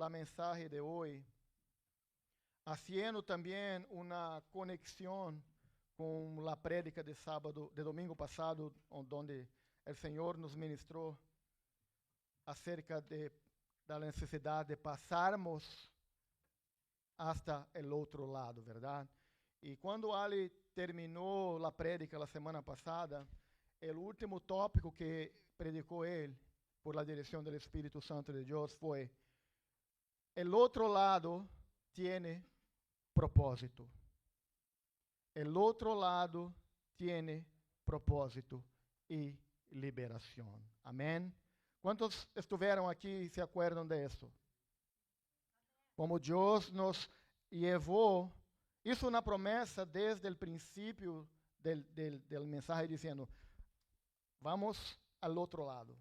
la mensaje de hoy, haciendo también una conexión con la prédica de sábado, de domingo pasado, donde el Señor nos ministró acerca de la necesidad de pasarmos hasta el otro lado, ¿verdad? Y cuando Ali terminó la prédica la semana pasada, el último tópico que predicó él, por la dirección del Espíritu Santo de Dios, fue: el otro lado tiene propósito. El otro lado tiene propósito y liberación. Amén. ¿Cuántos estuvieron aquí y se acuerdan de eso? Como Dios nos llevó, hizo una promesa desde el principio del mensaje diciendo: vamos al otro lado.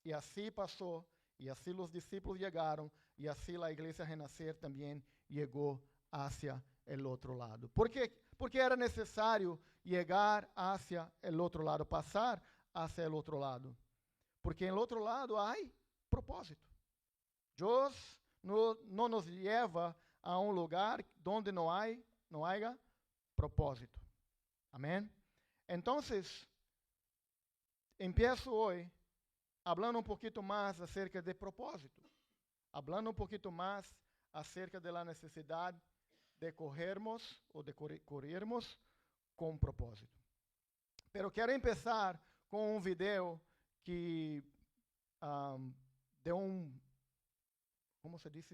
Y así pasó, y así los discípulos llegaron, y así la iglesia Renacer también llegó hacia el otro lado. ¿Por qué? Porque era necesario llegar hacia el otro lado, pasar hacia el otro lado. Porque en el otro lado hay propósito. Dios no nos lleva a un lugar donde no haya propósito. Amén. Entonces, empiezo hoy hablando un poquito más acerca de propósito, hablando un poquito más acerca de la necesidad de corrermos o de corrermos con propósito. Pero quero empezar com um video que de como se diz,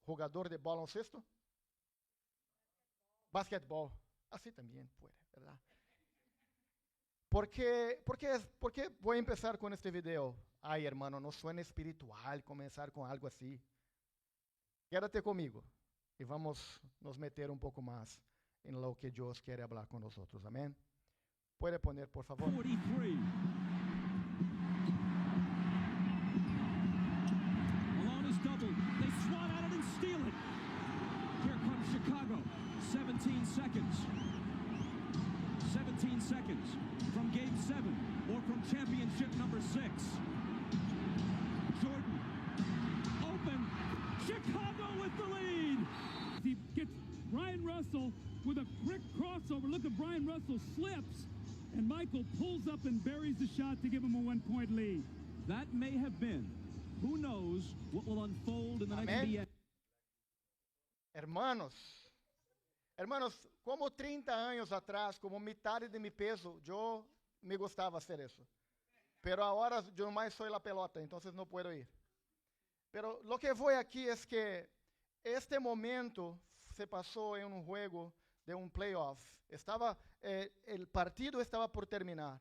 jogador de baloncesto? Basquetebol. Assim também pode, verdade? ¿Por qué voy a empezar con este video? Ay, hermano, no suena espiritual comenzar con algo así. Quédate conmigo y vamos nos meter un poco más en lo que Dios quiere hablar con nosotros. Amén. Puede poner, por favor. 43. Malone is doubled. They swat at it and steal it. Here comes Chicago. 17 seconds. 17 seconds from Game 7 or from championship number 6. Jordan, open, Chicago with the lead. He gets Brian Russell with a quick crossover. Look at Brian Russell slips, and Michael pulls up and buries the shot to give him a 1-point lead. That may have been. Who knows what will unfold in the next NBA. Hermanos, como 30 años atrás, como mitad de mi peso, yo me gustaba hacer eso. Pero ahora yo más soy la pelota, entonces no puedo ir. Pero lo que voy aquí es que este momento se pasó en un juego de un playoff. El partido estaba por terminar.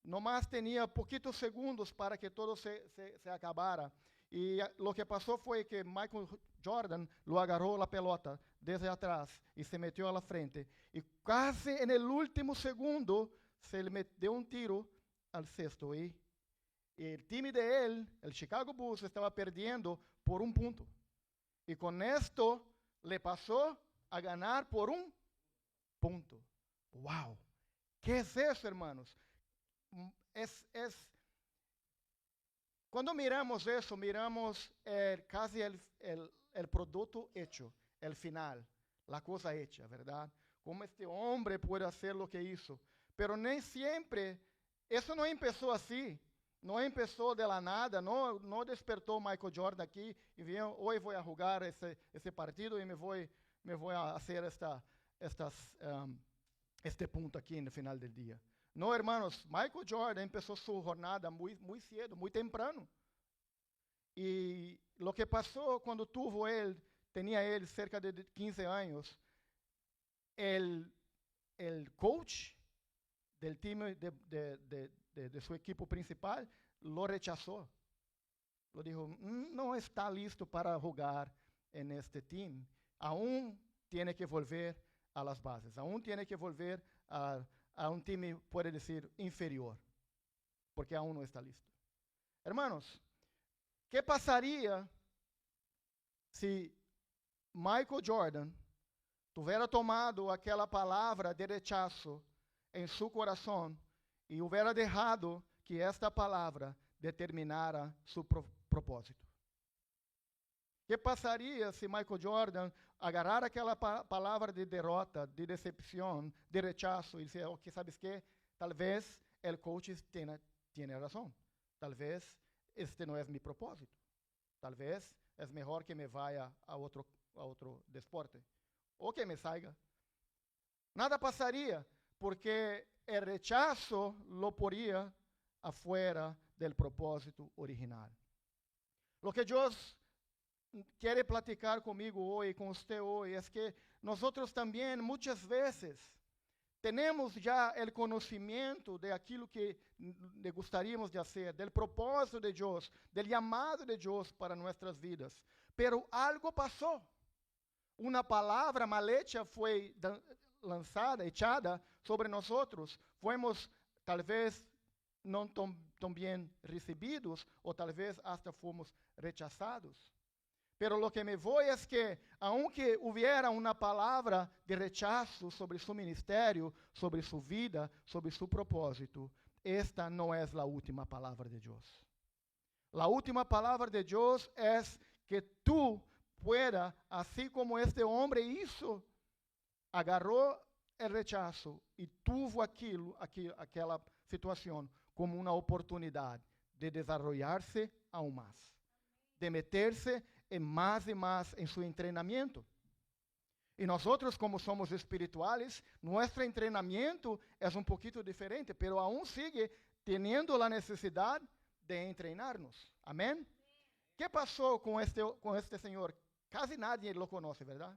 Nomás tenía poquitos segundos para que todo se acabara. Y lo que pasó fue que Michael Jordan lo agarró la pelota desde atrás y se metió a la frente. Y casi en el último segundo se le dio un tiro al cesto. Y el team de él, el Chicago Bulls, estaba perdiendo por 1 punto. Y con esto le pasó a ganar por 1 punto. ¡Wow! ¿Qué es eso, hermanos? Cuando miramos eso, miramos casi el producto hecho, el final, la cosa hecha, ¿verdad? Cómo este hombre puede hacer lo que hizo. Pero nem siempre, eso no empezó así, no empezó de la nada, no despertó Michael Jordan aquí y dijo: hoy voy a jugar ese partido y me voy a hacer este punto aquí en el final del día. No, hermanos, Michael Jordan empezó su jornada muy cedo, muy temprano. Y lo que pasó cuando tenía él cerca de 15 años, el coach del team de su equipo principal lo rechazó. Lo dijo: no está listo para jugar en este team. Aún tiene que volver a las bases, aún tiene que volver a un team, puede decir, inferior, porque aún no está listo. Hermanos, ¿qué pasaría si Michael Jordan hubiera tomado aquella palabra de rechazo en su corazón y hubiera dejado que esta palabra determinara su propósito? ¿Qué pasaría si Michael Jordan agarrara aquela palavra de derrota, de decepção, de rechazo, e dizer, ok, ¿sabes qué? Tal vez el coach tiene razón. Tal vez este no es mi propósito. Tal vez es mejor que me vaya a otro deporte. O que me salga. Nada pasaría, porque el rechazo lo ponía afuera del propósito original. Lo que Dios quiere platicar conmigo hoy, con usted hoy, es que nosotros también muchas veces tenemos ya el conocimiento de aquilo que le gustaríamos de hacer, del propósito de Dios, del llamado de Dios para nuestras vidas. Pero algo pasó. Una palabra mal hecha fue lanzada, echada sobre nosotros. Fuimos tal vez no tan bien recibidos o tal vez hasta fuimos rechazados. Pero lo que me voy es que, aunque hubiera una palabra de rechazo sobre su ministerio, sobre su vida, sobre su propósito, esta no es la última palabra de Dios. La última palabra de Dios es que tú puedas, así como este hombre hizo, agarró el rechazo y tuvo aquella situación como una oportunidad de desarrollarse aún más, de meterse más y más en su entrenamiento. Y nosotros, como somos espirituales, nuestro entrenamiento es un poquito diferente, pero aún sigue teniendo la necesidad de entrenarnos. Amén. ¿Qué pasó con este señor? Casi nadie lo conoce, ¿verdad?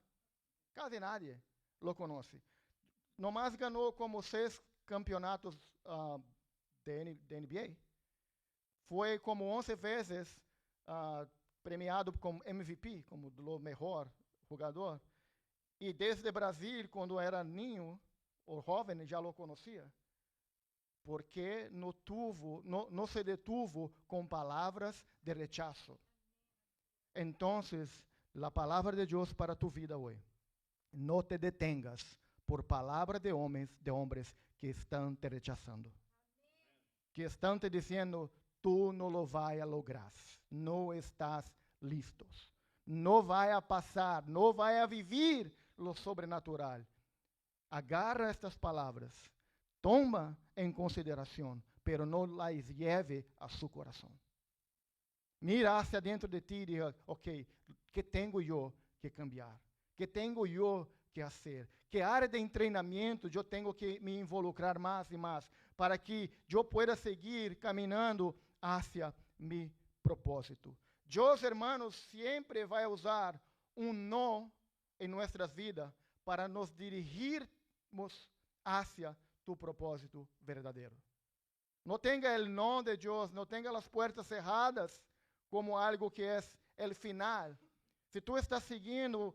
Casi nadie lo conoce. Nomás ganó como 6 campeonatos de NBA. Fue como 11 veces premiado como MVP, como o melhor jogador. E desde Brasil, quando era niño ou jovem, já lo conhecia. Porque não se detuvo com palavras de rechazo. Então, a palavra de Deus para tu vida hoje. Não te detengas por palavras de homens que estão te rechazando. Que estão te dizendo, tú no lo vas a lograr. No estás listos. No vai a pasar, no vai a vivir lo sobrenatural. Agarra estas palavras, toma en consideración, pero no las lleve a su corazón. Mira hacia dentro de ti y diga, ok, ¿qué tengo yo que cambiar? ¿Qué tengo yo que hacer? ¿Qué área de entrenamiento yo tengo que me involucrar más y más para que yo pueda seguir caminando hacia mi propósito? Dios, hermanos, siempre va a usar un no en nuestras vidas para nos dirigirnos hacia tu propósito verdadero. No tenga el no de Dios, no tenga las puertas cerradas como algo que es el final. Si tú estás siguiendo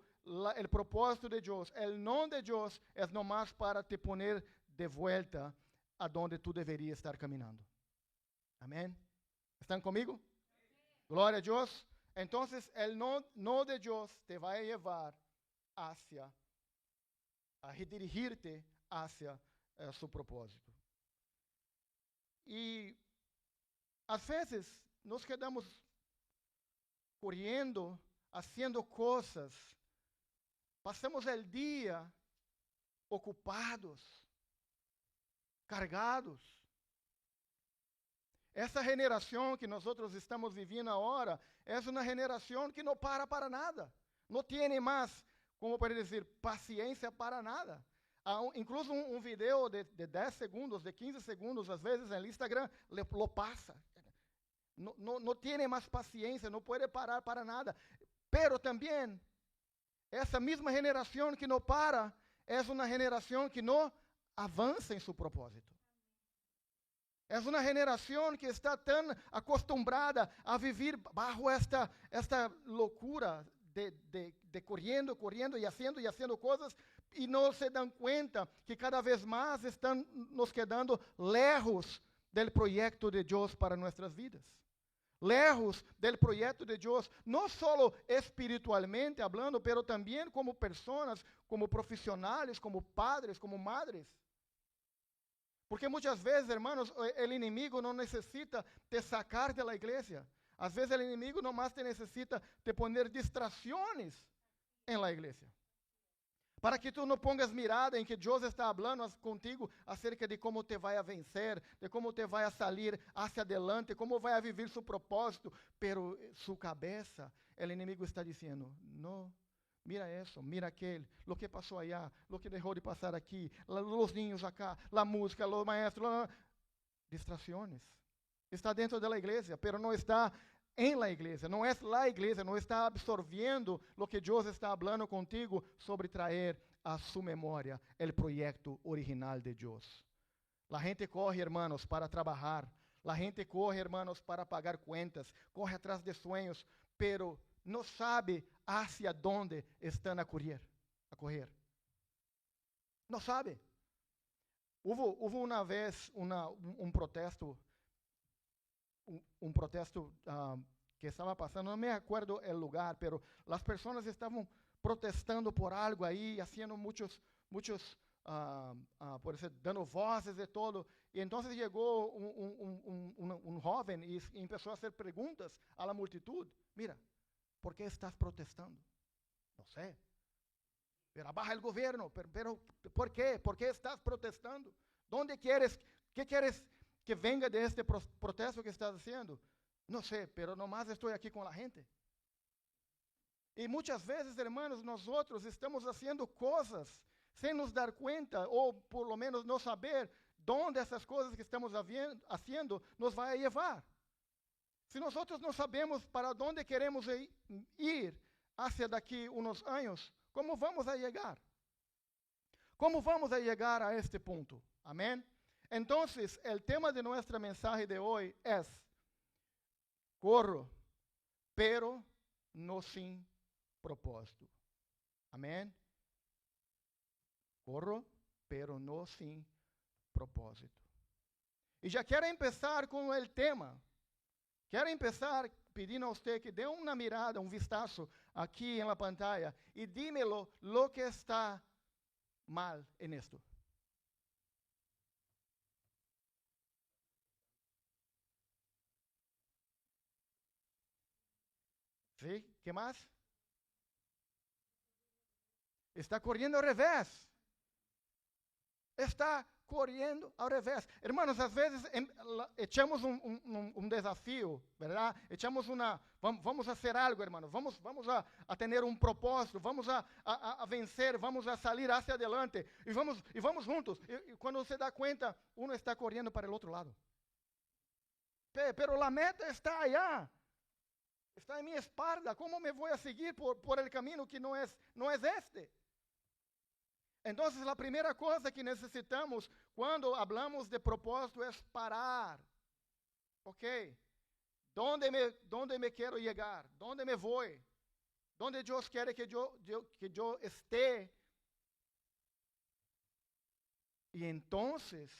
el propósito de Dios, el no de Dios es nomás para te poner de vuelta a donde tú deberías estar caminando. Amén. ¿Están conmigo? Glória a Deus. Então, el no de Deus te vai levar a redirigir-te hacia su propósito. E, às vezes, nos quedamos correndo, haciendo coisas, passamos o dia ocupados, cargados. Essa geração que nós estamos vivendo agora é uma geração que não para nada. Não tem mais, como pode dizer, paciência para nada. Incluso um vídeo de 10 segundos, de 15 segundos, às vezes no Instagram, lo passa. Não tem mais paciência, não pode parar para nada. Pero também, essa mesma geração que não para, é uma geração que não avança em seu propósito. É uma geração que está tão acostumbrada a viver bajo esta loucura de correndo e fazendo coisas e não se dão conta que cada vez mais estão nos quedando lejos do projeto de Deus para nossas vidas. Lejos do projeto de Deus, não só espiritualmente hablando, pero também como pessoas, como profissionais, como padres, como madres. Porque muitas vezes, hermanos, o inimigo não necessita te sacar da igreja. Às vezes o inimigo nomás te necessita de poner distrações em la igreja, para que tu não pongas mirada em que Deus está falando contigo acerca de como te vai a vencer, de como te vai a salir hacia adelante, como vai a viver seu propósito, pero sua cabeça, o inimigo está dizendo, não, mira isso, mira aquele, lo que passou allá, lo que deixou de passar aqui, os niños acá, a música, os maestros, distrações. Está dentro da igreja, pero não está em la igreja, não é la igreja, não está absorvendo lo que Deus está falando contigo sobre trazer a sua memória o projeto original de Deus. La gente corre, hermanos, para trabalhar. La gente corre, hermanos, para pagar cuentas. Corre atrás de sueños, pero não sabe hacia dónde estão a correr. Não sabe. Houve uma vez um protesto. Um protesto que estava passando, não me acuerdo o lugar, pero as pessoas estavam protestando por algo aí, fazendo muitos, por exemplo, dando vozes e todo. E então chegou um jovem e começou a fazer perguntas à multitud. Mira, ¿por que estás protestando? Não sei. Pero abaja el governo. Pero ¿por qué? ¿Por qué estás protestando? ¿Dónde quieres? ¿Qué quieres que venga de este protesto que estás haciendo? No sé, pero nomás estoy aquí con la gente. Y muchas veces, hermanos, nosotros estamos haciendo cosas sin nos dar cuenta, o por lo menos no saber dónde essas coisas que estamos haciendo nos vai a llevar. Se nosotros no sabemos para dónde queremos ir hacia daqui unos años, ¿cómo vamos a llegar? ¿Cómo vamos a llegar a este punto? Amén. Entonces, el tema de nuestra mensaje de hoy es, corro, pero no sin propósito. Amén. Corro, pero no sin propósito. E já quero começar com o tema. Quero começar pedindo a você que dê uma mirada, um vistazo aqui na pantalla e dímelo lo que está mal en esto. ¿Sí? ¿Qué más? Está corriendo al revés. Está corriendo al revés. Hermanos, às vezes echamos um desafio, ¿verdad? Echamos vamos a hacer algo, hermanos. Vamos a tener un propósito, vamos a vencer, vamos a salir hacia adelante. E vamos juntos. E quando você dá conta, uno está correndo para el outro lado. Pero la meta está allá. Está en mi espalda. ¿Cómo me voy a seguir por el camino que no es este? Entonces, la primera cosa que necesitamos cuando hablamos de propósito es parar. ¿Ok? ¿Dónde me quiero llegar? ¿Dónde me voy? ¿Dónde Dios quiere que yo esté? Y entonces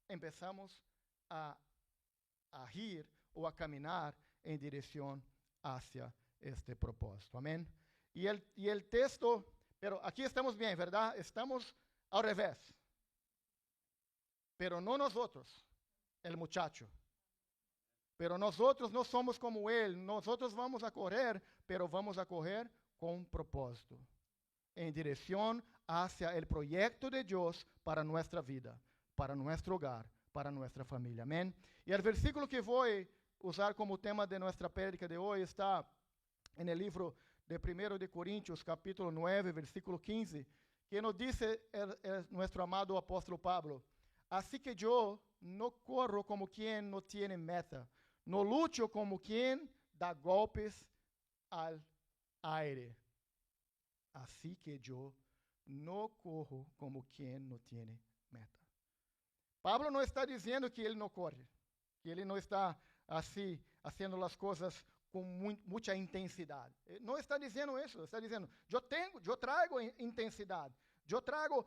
empezamos a ir o a caminar en dirección hacia este propósito. Amén. Y el texto, pero aquí estamos bien, ¿verdad? Estamos al revés. Pero no nosotros, el muchacho. Pero nosotros no somos como él. Nosotros vamos a correr, pero vamos a correr con propósito. En dirección hacia el proyecto de Dios para nuestra vida, para nuestro hogar, para nuestra familia. Amén. Y el versículo que voy usar como tema de nuestra prédica de hoy está en el libro de 1 de Corintios, capítulo 9, versículo 15, que nos dice nuestro amado apóstolo Pablo: así que yo no corro como quien no tiene meta, no lucho como quien da golpes al aire. Así que yo no corro como quien no tiene meta. Pablo no está diciendo que ele não corre, que ele não está assim, haciendo as coisas com muita intensidade. Não está dizendo isso, está dizendo, eu trago intensidade, eu trago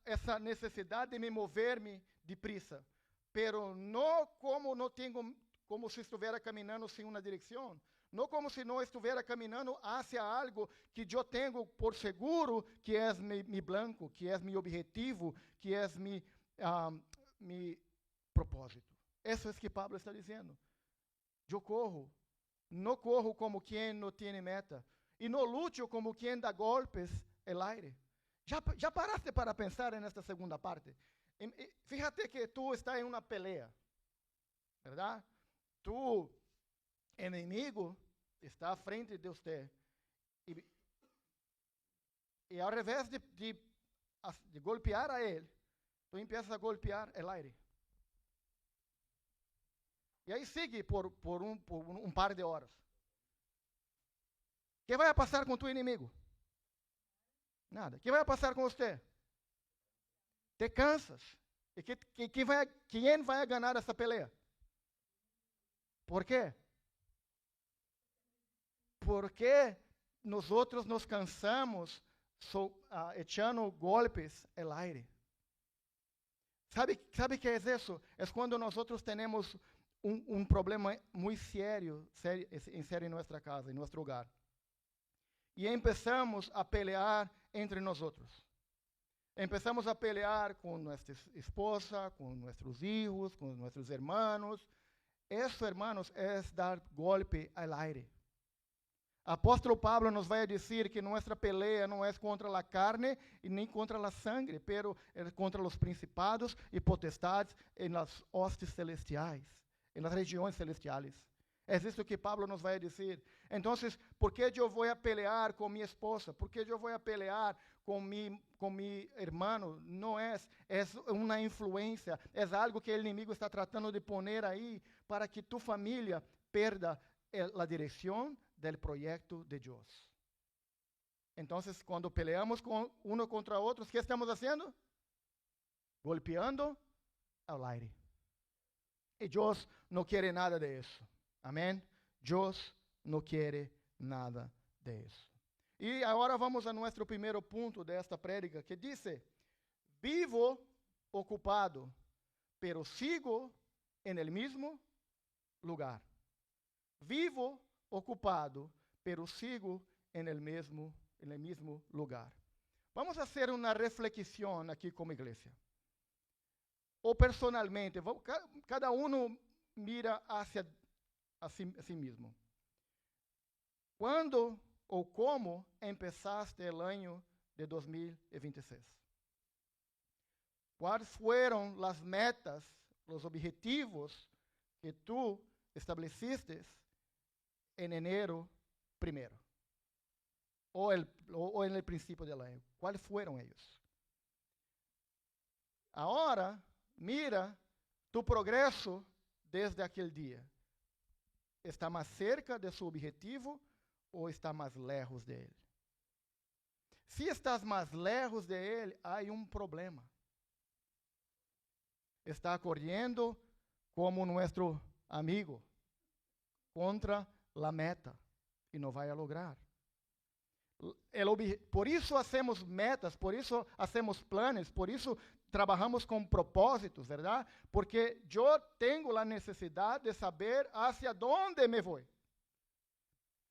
essa necessidade de me mover-me deprisa, pero não como se estivesse caminhando sem uma direção, não como se não estivesse caminhando hacia algo que eu tenho por seguro, que é mi blanco, que é mi objetivo, que é mi propósito. Isso é o que Pablo está dizendo. Eu corro, No corro como quien no tiene meta. Y no lucho como quien da golpes el aire. ¿Ya paraste para pensar en esta segunda parte? Fíjate que tú estás en una pelea, ¿verdad? Tu enemigo está frente de usted. Y al revés de golpear a él, tú empiezas a golpear el aire. Y ahí sigue por un par de horas. ¿Qué va a pasar con tu enemigo? Nada. ¿Qué va a pasar con usted? Te cansas. ¿Y quién va a ganar esa pelea? ¿Por qué? Porque nosotros nos cansamos echando golpes al aire. ¿Sabe qué es eso? Es cuando nosotros tenemos un problema muy serio en nuestra casa, en nuestro hogar. Y empezamos a pelear entre nosotros. Empezamos a pelear con nuestra esposa, con nuestros hijos, con nuestros hermanos. Eso, hermanos, es dar golpe al aire. Apóstolo Pablo nos vai dizer que nossa pelea não é contra a carne e nem contra a sangre, pero é contra os principados e potestades em las hostes celestiais, em las regiões celestiais. É isso que Pablo nos vai dizer. Então, por que eu vou pelear com minha esposa? Por que eu vou pelear com meu irmão? Não é uma influência, é algo que o inimigo está tratando de poner aí para que tu família perda a direção del proyecto de Dios. Entonces, cuando peleamos uno contra otros, ¿qué estamos haciendo? Golpeando al aire. Y Dios no quiere nada de eso. Amén. Dios no quiere nada de eso. Y ahora vamos a nuestro primer punto de esta prédica, que dice: vivo ocupado, pero sigo en el mismo lugar. Vivo ocupado, pero sigo en el mismo lugar. Vamos a hacer una reflexión aquí como iglesia. O personalmente, cada uno mira hacia a sí mismo. ¿Cuándo o cómo empezaste el año de 2026? ¿Cuáles fueron las metas, los objetivos que tú estableciste en enero 1 o en el principio del año? ¿Cuáles fueron ellos? Ahora, mira tu progreso desde aquel día. ¿Está más cerca de su objetivo o está más lejos de él? Si estás más lejos de él, hay un problema. Está corriendo como nuestro amigo contra la meta y no va a lograr. Por isso hacemos metas, por isso hacemos planos, por isso trabajamos com propósitos, ¿verdad? Porque eu tenho a necessidade de saber hacia dónde me vou.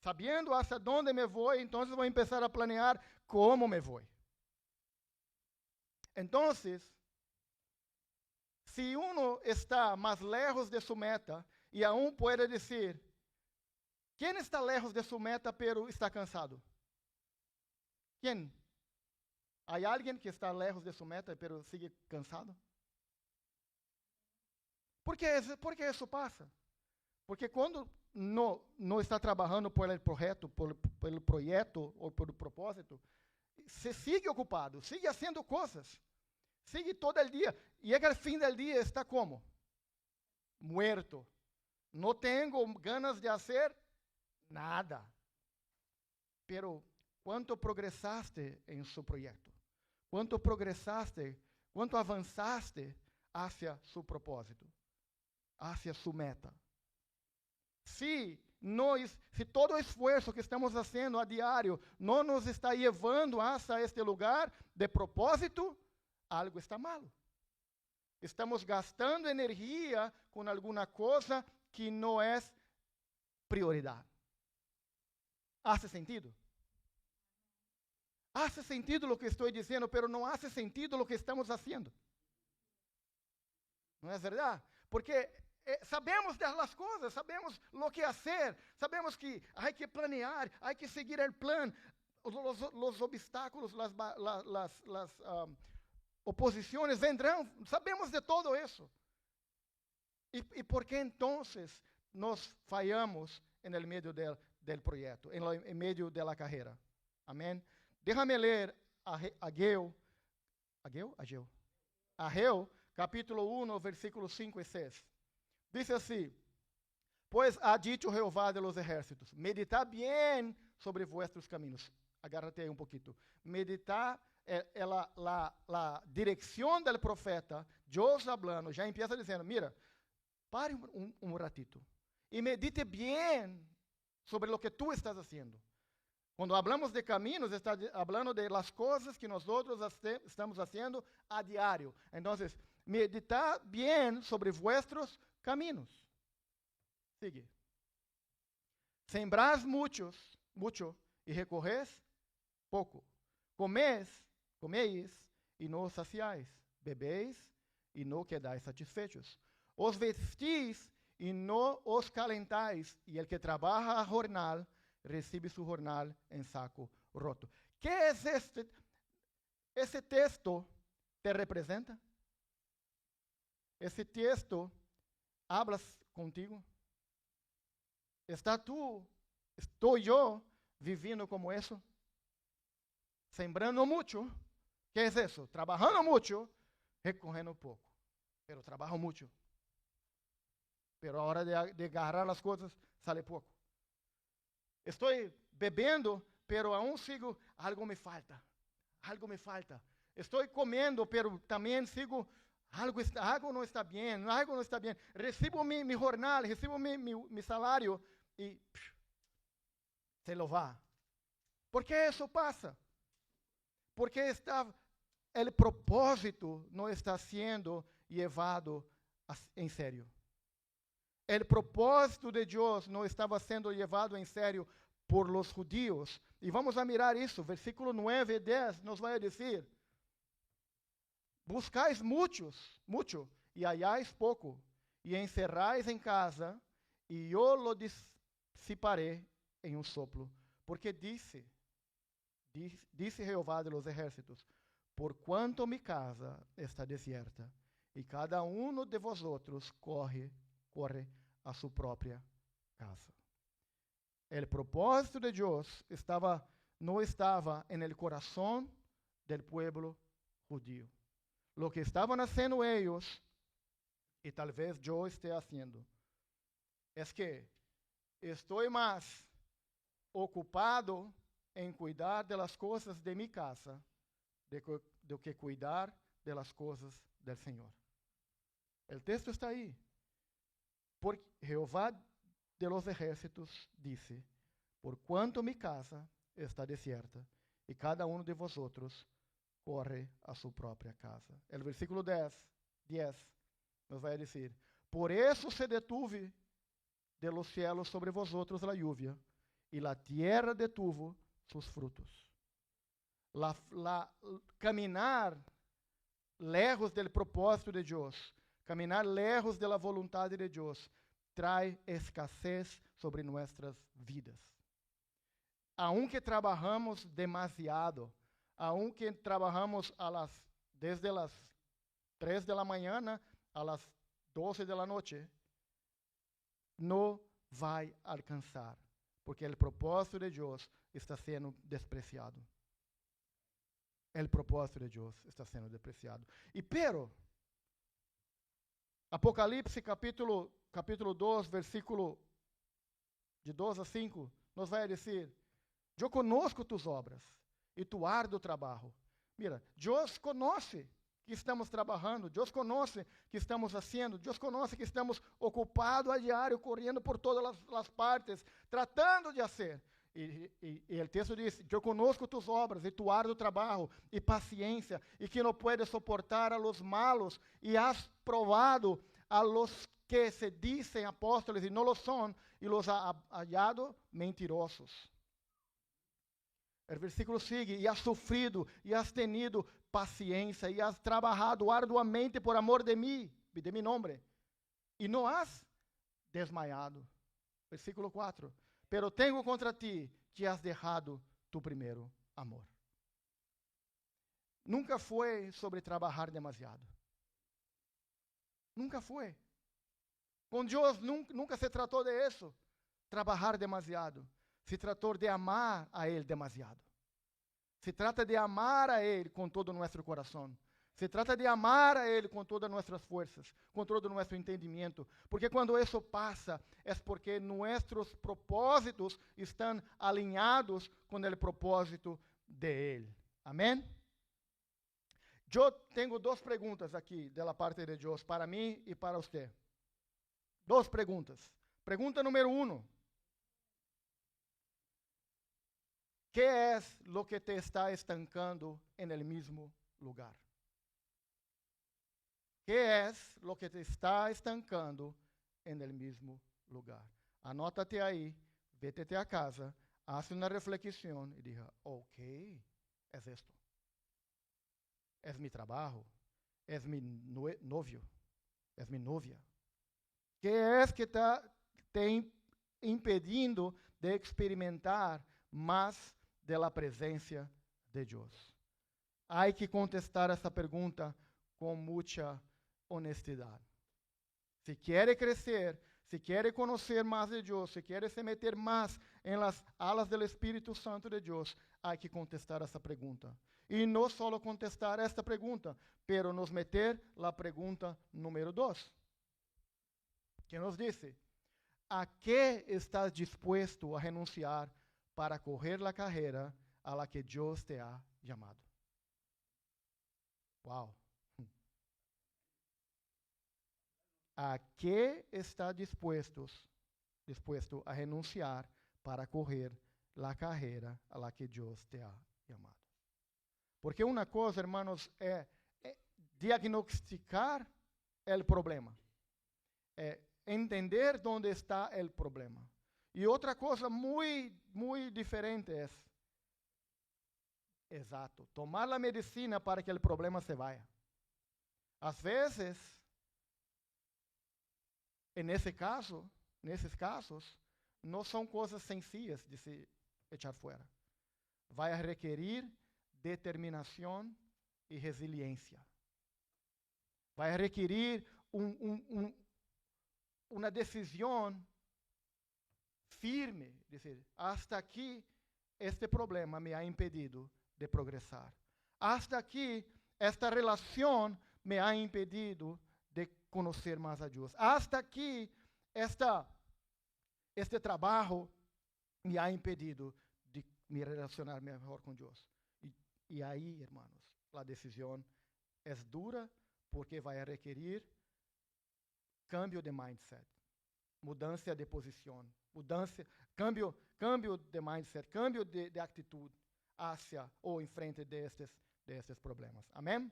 Sabiendo hacia dónde me vou, então vou começar a planear como me vou. Então, se uno está mais lejos de sua meta, e aún pode dizer: quem está lejos de sua meta, pero está cansado? Quem? Há alguém que está lejos de sua meta, pero sigue cansado? ¿Por qué isso passa? Porque quando não está trabalhando por el projeto ou por propósito, se sigue ocupado, sigue fazendo coisas, sigue todo o dia, e al fim do dia está como? Muerto. Não tenho ganas de fazer nada. Pero ¿cuánto progresaste en su proyecto? ¿Cuánto progresaste? ¿Cuánto avanzaste hacia su propósito? Hacia su meta. Si todo esfuerzo que estamos haciendo a diario no nos está llevando hacia este lugar de propósito, algo está malo. Estamos gastando energía con alguna cosa que no es prioridad. ¿Hace sentido? Hace sentido lo que estoy diciendo, pero no hace sentido lo que estamos haciendo. ¿No es verdad? Porque sabemos das coisas, sabemos o que fazer, sabemos que há que planear, há que seguir o plano, os obstáculos, as oposições vendrão, sabemos de todo isso. E por que então nós falhamos no meio del projeto, em meio da carreira? Amém? Déjame ler Ageu, capítulo 1, versículos 5 e 6. Diz assim: Pois ha dicho Jehová de los ejércitos, meditad bien sobre vuestros caminos. Agárrate aí um pouquinho. Meditar é a direção do profeta, Deus hablando, já empieza dizendo, mira, pare um ratito e medite bem sobre o que tu estás haciendo. Quando hablamos de caminos, está hablando de las coisas que nós estamos fazendo a diário. Então, meditar bem sobre vuestros caminos. Sigue. Sembrás mucho e recorres pouco. Comeis e não os saciais. Bebeis e não quedais satisfeitos. Os vestis e não os calentais. E el que trabaja a jornal, recibe su jornal em saco roto. Que é esse texto te representa? Esse texto hablas contigo? Estou eu vivendo como isso? Sembrando muito. Que é isso? Trabajando muito, recorrendo pouco. Pero trabajo muito. Pero a hora de agarrar as coisas, sale pouco. Estou bebendo, pero aún sigo, algo me falta. Estou comendo, pero também sigo, algo não está bem, Recebo mi jornal, recebo mi salário e se lo va. ¿Por que isso passa? Porque o propósito não está sendo levado em sério. O propósito de Deus não estava sendo levado em sério por los judíos. E vamos a mirar isso, versículo 9 e 10 nos vai dizer: buscais muito, e hallais pouco, e encerrais em casa, e eu lo dissiparé em um soplo. Porque disse Jeová de los ejércitos, por quanto mi casa está desierta, e cada um de vosotros corre a sua própria casa. O propósito de Deus não estava no coração do povo judío. Lo que estavam fazendo eles, e talvez eu esteja fazendo, é que estou mais ocupado em cuidar das coisas de minha casa do que cuidar das coisas do Senhor. O texto está aí. Porque Jeová de los ejércitos disse: por quanto mi casa está desierta, e cada um de vosotros corre a sua própria casa. O versículo 10 nos vai dizer: por isso se detuve de los cielos sobre vosotros la lluvia, e la tierra detuvo sus frutos. Caminar lejos del propósito de Deus, caminar lejos de la voluntade de Deus, traz escassez sobre nossas vidas. Aunque trabajamos demasiado, aunque trabajamos desde as 3 de la mañana a las 12 de la noche, não vai alcançar, porque o propósito de Deus está sendo despreciado. O propósito de Deus está sendo despreciado. Pero, Apocalipse capítulo 2, versículo de 2 a 5, nos vai dizer: eu conosco tus obras e tu árduo trabalho. Mira, Deus conhece que estamos trabalhando, Deus conhece que estamos fazendo, Deus conhece que estamos ocupados a diário, correndo por todas as partes, tratando de fazer. E o texto diz: eu conosco tus obras e tu árduo trabalho e paciência, e que não puedes soportar a los malos, e has provado a los que se dicen apóstoles e não lo son, e los ha hallado mentirosos. O versículo sigue: e has sofrido, e has tenido paciência, e has trabajado arduamente por amor de mim, de mi nombre. e não has desmaiado. Versículo 4. Pero tengo contra ti que has dejado tu primeiro amor. Nunca foi sobre trabalhar demasiado. Nunca foi. Com Deus nunca se tratou de isso, trabalhar demasiado. Se tratou de amar a Ele demasiado. Se trata de amar a Ele com todo o nosso coração. Se trata de amar a Ele com todas as nossas forças, com todo o nosso entendimento. Porque quando isso passa, é porque nossos propósitos estão alinhados com o propósito de Ele. Amém? Eu tenho duas perguntas aqui, da parte de Deus, para mim e para você. Duas perguntas. Pergunta número 1. ¿Qué es lo que te está estancando en el mismo lugar? ¿Qué es lo que te está estancando en el mismo lugar? Anótate aí, vete a casa, haz uma reflexão e diga, ok, es esto. Es mi trabajo, es mi novio, es mi novia. ¿Qué es que está te impedindo de experimentar mais de la presencia de Deus? Hay que contestar essa pergunta com muita honestidade. Se quer crescer, se quer conhecer mais de Deus, se quer se meter mais em las alas do Espírito Santo de Deus, há que contestar essa pergunta. E não só contestar esta pergunta, pero nos meter la pergunta número 2. Que nos dice, ¿a qué estás dispuesto a renunciar para correr la carrera a la que Deus te ha llamado? Uau! ¿A qué está dispuesto a renunciar para correr la carrera a la que Deus te ha llamado? Porque uma coisa, hermanos, é diagnosticar o problema. É entender onde está o problema. E outra coisa muito diferente é, exato, tomar a medicina para que o problema se vaya. Às vezes, nesses casos, não são coisas sencillas de se echar fora. Vai requerir determinação e resiliência. Vai requerir uma decisão firme, dizer, hasta aqui este problema me ha impedido de progresar. Hasta aqui esta relação me ha impedido de conhecer mais a Deus. Hasta aqui este trabalho me ha impedido de me relacionar melhor com Deus. E aí, hermanos, a decisão é dura porque vai requerir cambio de mindset, mudança de posição, cambio de mindset, cambio de atitude hacia ou em frente destes problemas. Amém?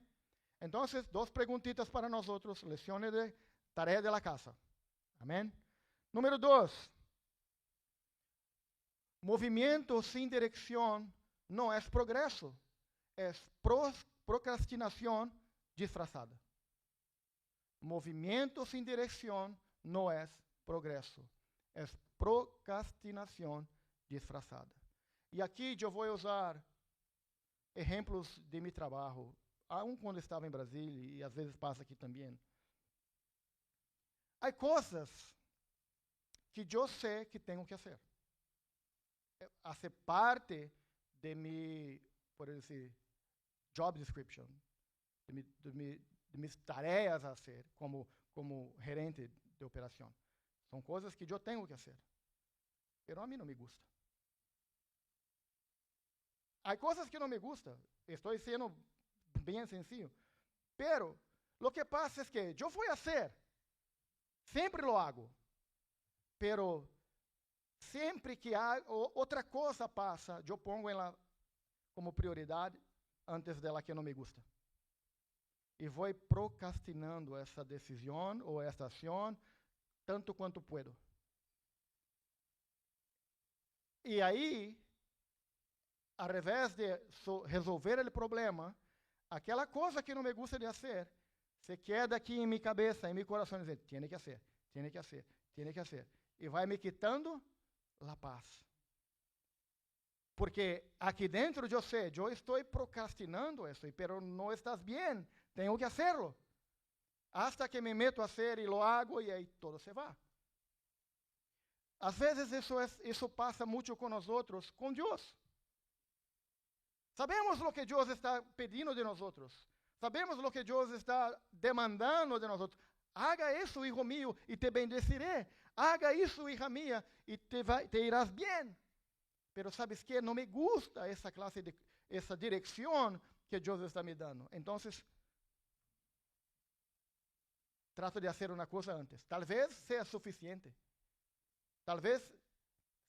Então, duas perguntitas para nós outros, lições de tarefa de la casa. Amém? Número 2. Movimento sem direção não é progresso, é procrastinação disfrazada. Movimento sem direção não é progresso, é procrastinação disfrazada. E aqui eu vou usar exemplos de meu trabalho, quando estava em Brasília e às vezes passa aqui também. Há coisas que eu sei que tenho que fazer. Hace parte de mi, por decir, job description, de mis tarefas a hacer como gerente de operação. São coisas que eu tenho que fazer. Pero a mim não me gusta. Há coisas que não me gustam. Estou sendo bem sencillo. Pero lo que pasa es que eu vou fazer. Sempre lo hago. Pero sempre que outra coisa passa, eu pongo ela como prioridade antes dela que não me gusta. E vou procrastinando essa decisão ou essa ação tanto quanto puedo. E aí, ao invés de resolver o problema, aquela coisa que não me gusta de fazer, se queda aqui em minha cabeça, em meu coração, dizendo, tem que fazer, tiene que hacer, tiene que hacer. Y va me quitando la paz. Porque aquí dentro yo sé, yo estoy procrastinando eso, pero no estás bien, tengo que hacerlo. Hasta que me meto a hacer y lo hago y ahí todo se va. Às vezes isso passa muito com nós outros, com Deus. Sabemos o que Deus está pedindo de nós outros. Sabemos o que Deus está demandando de nós outros. Haga isso, hijo mío, e te bendeciré. Haga isso, hija mía, e te irás bem. Pero sabes que não me gusta essa classe de essa direção que Deus está me dando. Então, trato de fazer uma coisa antes. Talvez seja suficiente. Talvez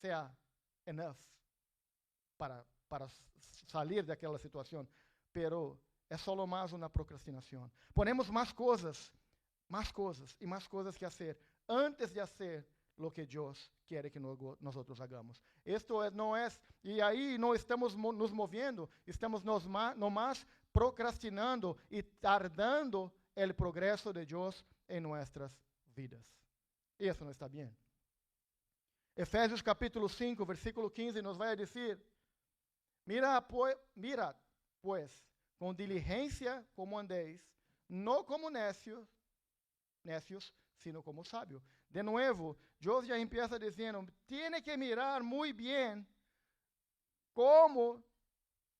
seja enough para sair daquela situação, pero é só mais uma procrastinação. Ponemos mais coisas e mais coisas que fazer antes de fazer o que Deus quer que nós hagamos. Isto não é, e aí não estamos nos movendo, estamos nomás procrastinando e tardando o progresso de Deus em nossas vidas. Isso não está bem. Efésios capítulo 5, versículo 15, nos vai dizer: Mira, pues, com diligência como andéis, não como necios, sino como sábios. De novo, Deus já empieza dizendo: tiene que mirar muito bem como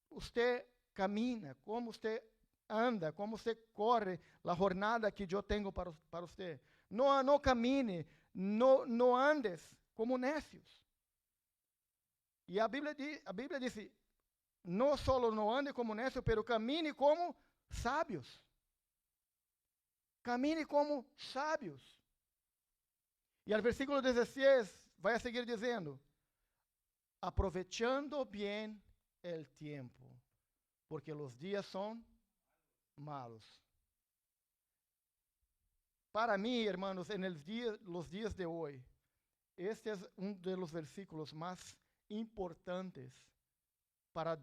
você camina, como você anda, como você corre a jornada que eu tenho para você. Não camine, não andes como necios. E a Bíblia diz, não só não ande como necios, pero camine como sábios. Camine como sábios. E o versículo 16 vai a seguir dizendo: aprovechando bien el tiempo, porque los días son malos. Para mim, hermanos, los días de hoy, este es uno de los versículos más importantes para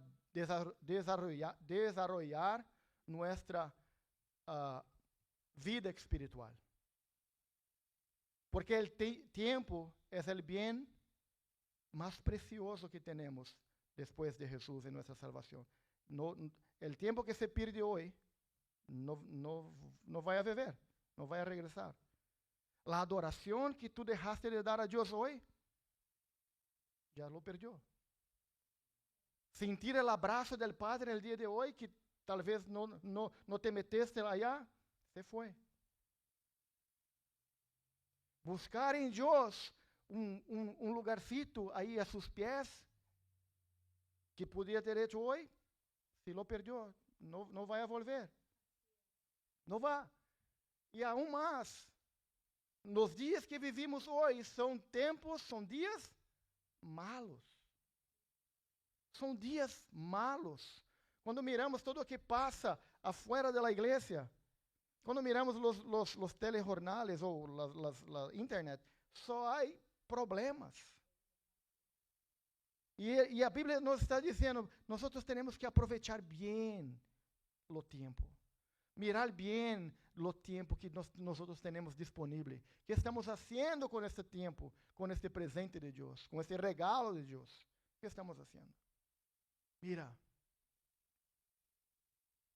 desarrollar nuestra vida espiritual. Porque el tiempo es el bien más precioso que tenemos después de Jesús en nuestra salvación. El tiempo que se pierde hoy no va a volver, no va a regresar. La adoración que tú dejaste de dar a Dios hoy, ya lo perdió. Sentir el abrazo del Padre el día de hoy, que tal vez no te meteste allá, se fue. Buscar en Dios un lugarcito ahí a sus pies, que podía ter hecho hoy, si lo perdió, no va a volver. No va. Y aún más, los días que vivimos hoy son días malos. Son días malos. Quando miramos todo o que passa afuera da igreja, quando miramos os telejornales ou a internet, só há problemas. E a Bíblia nos está dizendo, nós temos que aproveitar bem o tempo. Mirar bem o tempo que nós temos disponível. O que estamos fazendo com este tempo, com este presente de Deus, com este regalo de Deus? O que estamos fazendo? Mira,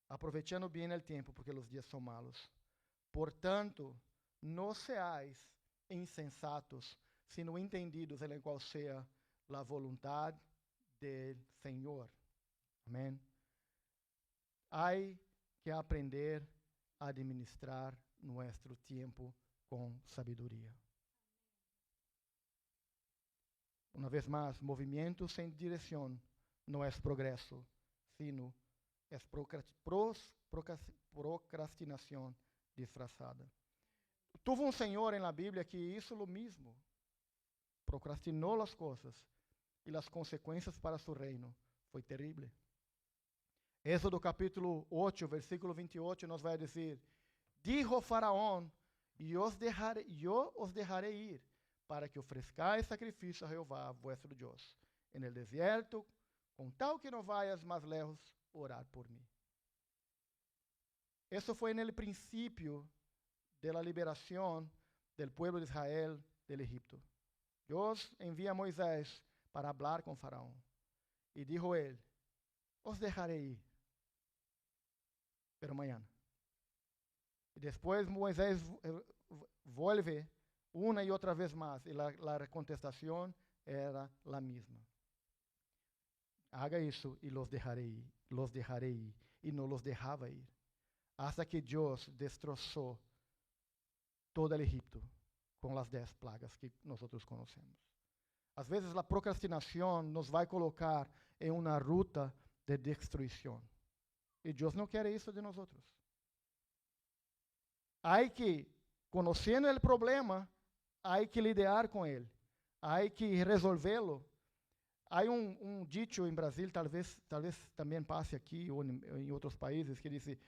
aproveitando bem o tempo, porque os dias são malos. Portanto, não seáis insensatos, sino entendidos em qual seja a vontade do Senhor. Amém? Há que aprender a administrar nosso tempo com sabedoria. Uma vez mais, movimento sem direção não é progresso, sino é procrastinação disfrazada. Tuvo Senhor na Bíblia que hizo lo mismo. Procrastinou as coisas e as consequências para su reino foi terrível. Êxodo capítulo 8, versículo 28, nos vai dizer: dijo Faraón, yo os dejaré ir, para que ofrezcáis sacrifício a Jeová, vuestro Deus, en el desierto, com tal que não vayas mais lejos, orar por mim. Isso foi no princípio da liberação del pueblo de Israel del Egipto. Dios envía a Moisés para hablar con Faraón. Y dijo él, os dejaré ir, pero mañana. Y después Moisés vuelve una y otra vez más, y la contestación era la misma. Haga eso y los dejaré ir, y no los dejaba ir, hasta que Dios destrozó todo el Egipto con las 10 plagas que nosotros conocemos. Às vezes a procrastinação nos vai colocar em uma ruta de destruição. E Deus não quer isso de nós. Há que, conhecendo o problema, há que lidar com ele. Há que resolvê-lo. Há dicho em Brasil, talvez também passe aqui ou em outros países, que diz: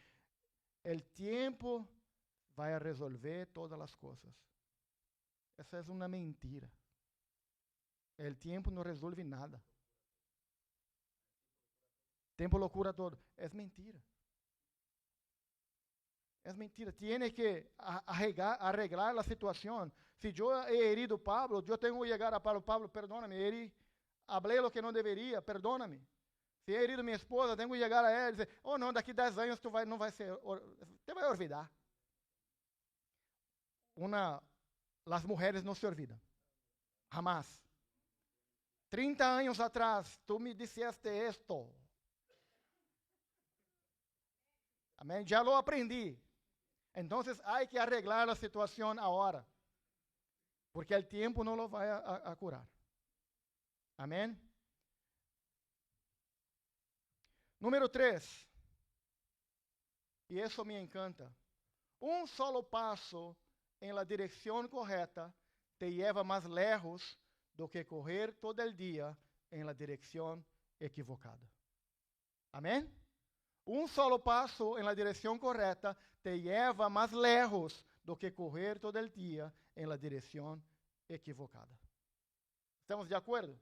"El tiempo vai resolver todas as coisas." Essa é uma mentira. El tiempo no resuelve nada. Tiempo lo cura todo. Es mentira. Es mentira. Tiene que arreglar la situación. Si yo he herido a Pablo, yo tengo que llegar a Pablo. Pablo, perdóname, hablé lo que no debería, perdóname. Si he herido a mi esposa, tengo que llegar a él y decir, oh no, daqui 10 años no vai ser, te vai olvidar. Las mujeres no se olvidan. Jamás. 30 años atrás, tú me disseste esto. Amén. Ya lo aprendí. Entonces hay que arreglar la situación ahora. Porque el tiempo no lo va a curar. Amén. Número 3. Y eso me encanta. Un solo paso en la dirección correcta te lleva más lejos do que correr todo el día en la dirección equivocada. Amén? Un solo paso en la dirección correcta te lleva más lejos do que correr todo el día en la dirección equivocada. ¿Estamos de acuerdo?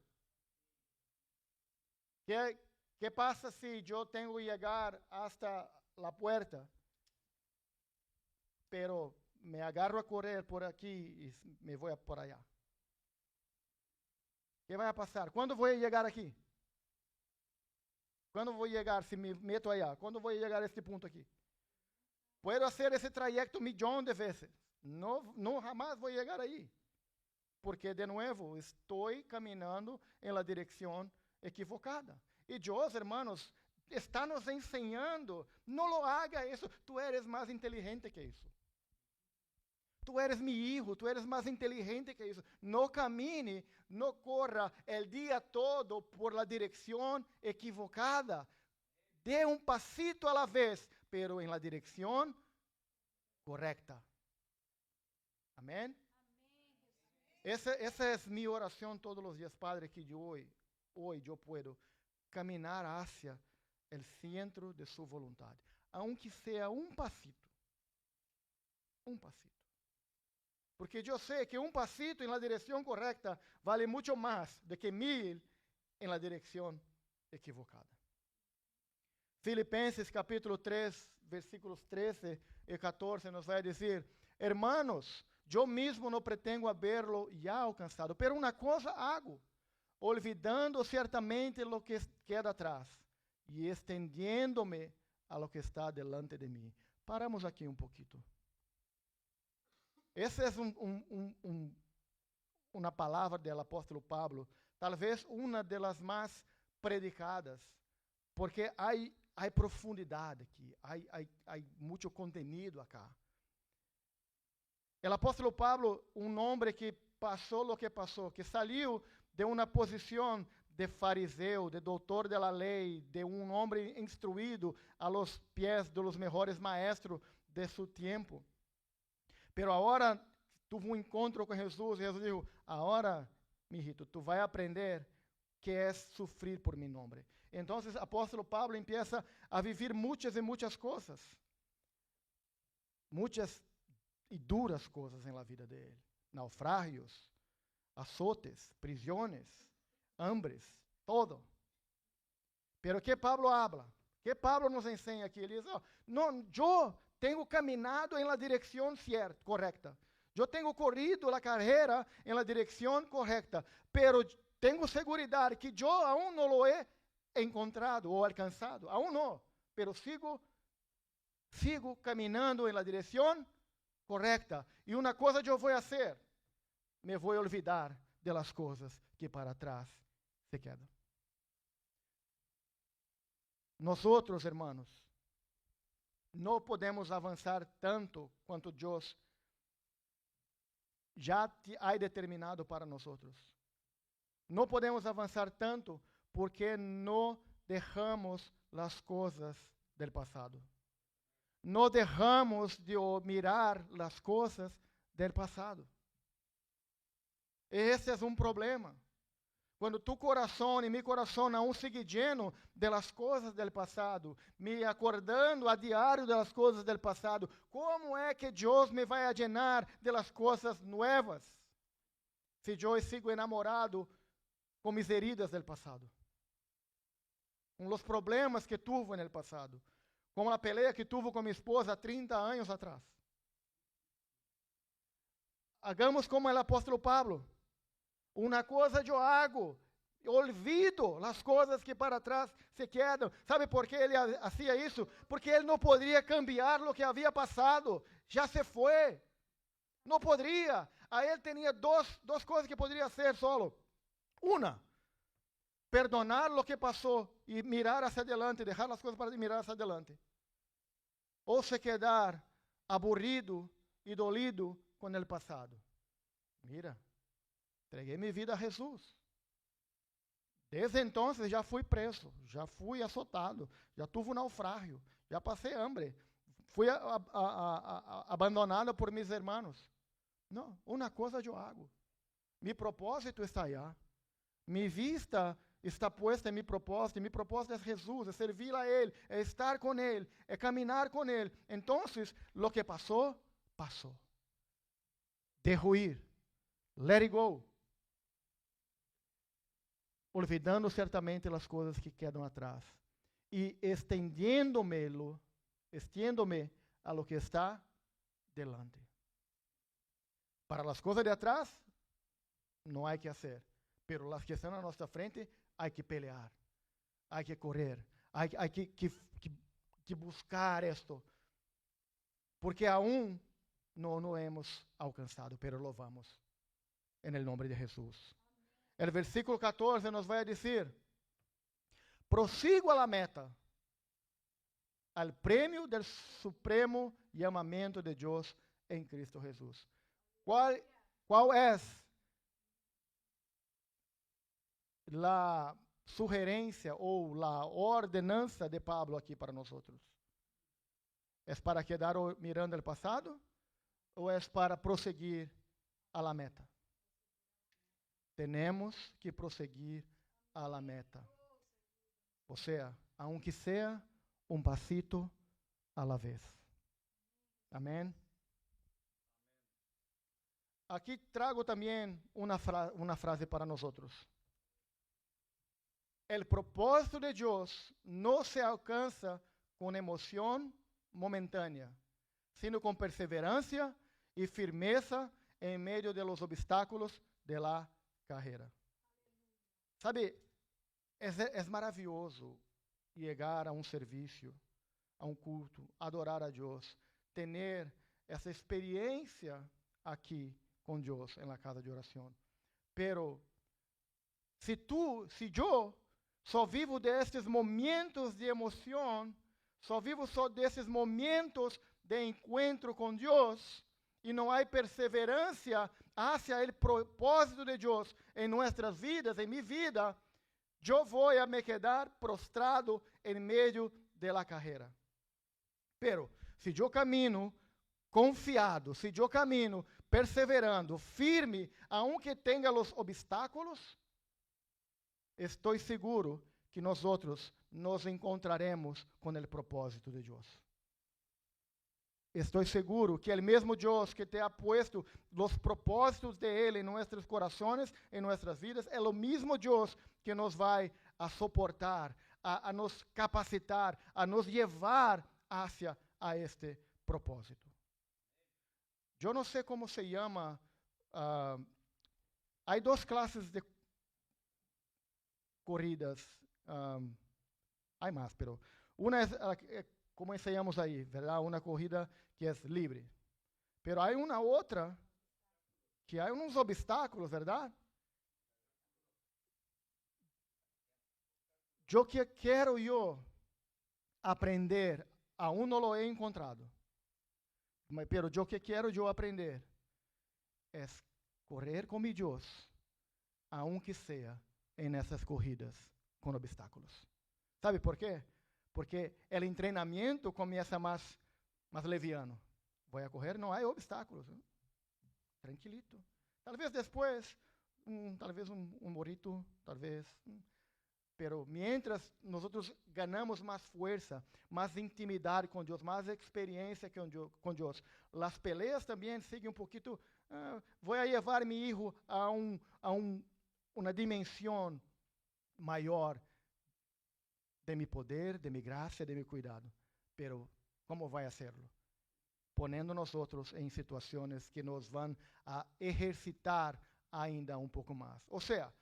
¿Qué pasa si yo tengo que llegar hasta la puerta, pero me agarro a correr por aquí y me voy por allá? ¿Qué va a pasar? ¿Cuándo voy a llegar aquí? ¿Cuándo voy a llegar si me meto allá? ¿Cuándo voy a llegar a este punto aquí? Puedo hacer ese trayecto 1.000.000 de veces. No jamás voy a llegar ahí. Porque, de nuevo, estoy caminando en la dirección equivocada. Y Dios, hermanos, está nos enseñando, no lo haga eso. Tú eres más inteligente que eso. Tú eres mi hijo, tú eres más inteligente que eso. No camine, no corra el día todo por la dirección equivocada. Dé un pasito a la vez, pero en la dirección correcta. Amén. Esa es mi oración todos los días, Padre, que hoy yo puedo caminar hacia el centro de su voluntad. Aunque sea un pasito. Un pasito. Porque yo sé que un pasito en la dirección correcta vale mucho más de que 1.000 en la dirección equivocada. Filipenses capítulo 3, versículos 13 y 14 nos va a decir, hermanos, yo mismo no pretendo haberlo ya alcanzado, pero una cosa hago, olvidando ciertamente lo que queda atrás y extendiéndome a lo que está delante de mí. Paramos aquí un poquito. Essa é uma palavra do apóstolo Pablo, talvez uma das mais predicadas, porque há profundidade aqui, há muito contenido acá. O apóstolo Pablo, homem que passou o que passou, que saiu de uma posição de fariseu, de doutor de la lei, de homem instruído a los pies de los mejores maestros de su tiempo. Pero agora tuvo encontro com Jesus e Jesus disse, agora, mijito, tu vai aprender que é sofrer por mi nombre. Então, o apóstolo Pablo empieza a viver muitas e muitas coisas. Muitas e duras coisas na vida dele. Naufrágios, azotes, prisiones, hambres, todo. Pero que Pablo habla? Que Pablo nos ensina aqui? Ele diz, não, eu tenho caminhado em la direção correta. Eu tenho corrido a carreira em la direção correta, pero tenho segurança que eu aún não lo he encontrado ou alcançado, aún não, pero sigo caminhando em la direção correta. E uma coisa eu vou fazer, me vou olvidar de las coisas que para trás se quedam. Nós outros, hermanos, não podemos avançar tanto quanto Deus já há determinado para nós outros. Não podemos avançar tanto porque não deixamos as coisas do passado. Não deixamos de mirar as coisas do passado. Esse é um problema. Quando tu coração e meu coração não sigue lleno de las coisas do passado, me acordando a diário de las coisas do passado, como é que Deus me vai llenar de las coisas novas? Se eu sigo enamorado com mis heridas do passado, com os problemas que tuve no passado, com a pelea que tuve com minha esposa 30 anos atrás. Hagamos como o apóstolo Pablo. Uma coisa eu hago, olvido as coisas que para trás se quedam. ¿Sabe por que ele hacía isso? Porque ele não poderia cambiar o que havia passado. Já se foi. Não poderia. A ele tinha duas coisas que poderia ser solo. Uma, perdonar o que passou e mirar hacia adelante, deixar as coisas para mirar hacia adelante. Ou se quedar aburrido e dolido com o passado. Mira, entreguei minha vida a Jesus. Desde então já fui preso, já fui azotado, já tive um naufrágio, já passei hambre, fui abandonado por meus irmãos. Não, uma coisa eu hago. Mi propósito está allá. Mi vista está puesta em mi propósito. E mi propósito é Jesus, é servir a Ele, é estar com Ele, é caminhar com Ele. Então, lo que passou, passou. Dejo ir. Let it go. Olvidando certamente as coisas que quedam atrás. E estendendo-me a lo que está delante. Para as coisas de atrás, não há que fazer. Pero as que estão na nossa frente, há que pelear. Há que correr. Há que buscar esto. Porque aún não hemos alcançado, pero lo vamos. En el nombre de Jesús. El versículo 14 nos vai dizer: prosigo a la meta, al premio del supremo llamamiento de Dios en Cristo Jesús. ¿Cuál es la sugerencia ou la ordenanza de Pablo aqui para nosotros? ¿Es para quedar mirando el pasado ou es para proseguir a la meta? Tenemos que prosseguir a la meta. O sea, aunque sea un pasito a la vez. Amén. Aquí trago también una frase para nosotros. El propósito de Dios no se alcanza con emoción momentánea, sino con perseverancia y firmeza en medio de los obstáculos de la carreira. Sabe, é maravilhoso chegar a um serviço, a um culto, adorar a Deus, ter essa experiência aqui com Deus na casa de oração. Pero se eu só vivo desses momentos de emoção, só vivo só desses momentos de encontro com Deus, e não há perseverança hacia o propósito de Deus em nossas vidas, em minha vida, eu vou a me quedar prostrado em meio de la carreira. Pero, se eu camino confiado, se eu camino perseverando, firme, aunque tenha os obstáculos, estou seguro que nós outros nos encontraremos com o propósito de Deus. Estou seguro que o mesmo Deus que te ha puesto os propósitos de Ele em nossos corações, em nossas vidas, é o mesmo Deus que nos vai a soportar, a nos capacitar, a nos levar hacia a este propósito. Eu não sei como se chama. Há duas classes de corridas. Há mais, pero uma é como ensinamos aí, verdade? Uma corrida que é livre. Pero há uma outra que há uns obstáculos, verdade? O que quero aprender, aún não lo he encontrado. Pero o que quero aprender é correr com meu Deus, aunque seja em essas corridas com obstáculos. ¿Sabe por quê? Porque o treinamento começa mais leviano. Vou a correr, não há obstáculos. Tranquilito. Talvez depois, talvez um morito, talvez. Pero mientras nós ganhamos mais força, mais intimidade com Deus, mais experiência com Deus, as peleas também seguem um pouquinho. Vou levar meu filho a uma dimensão maior de meu poder, de minha graça, de meu cuidado. Pero como vai hacerlo? Ponendo nós em situações que nos vão a exercitar ainda um pouco mais. Ou seja,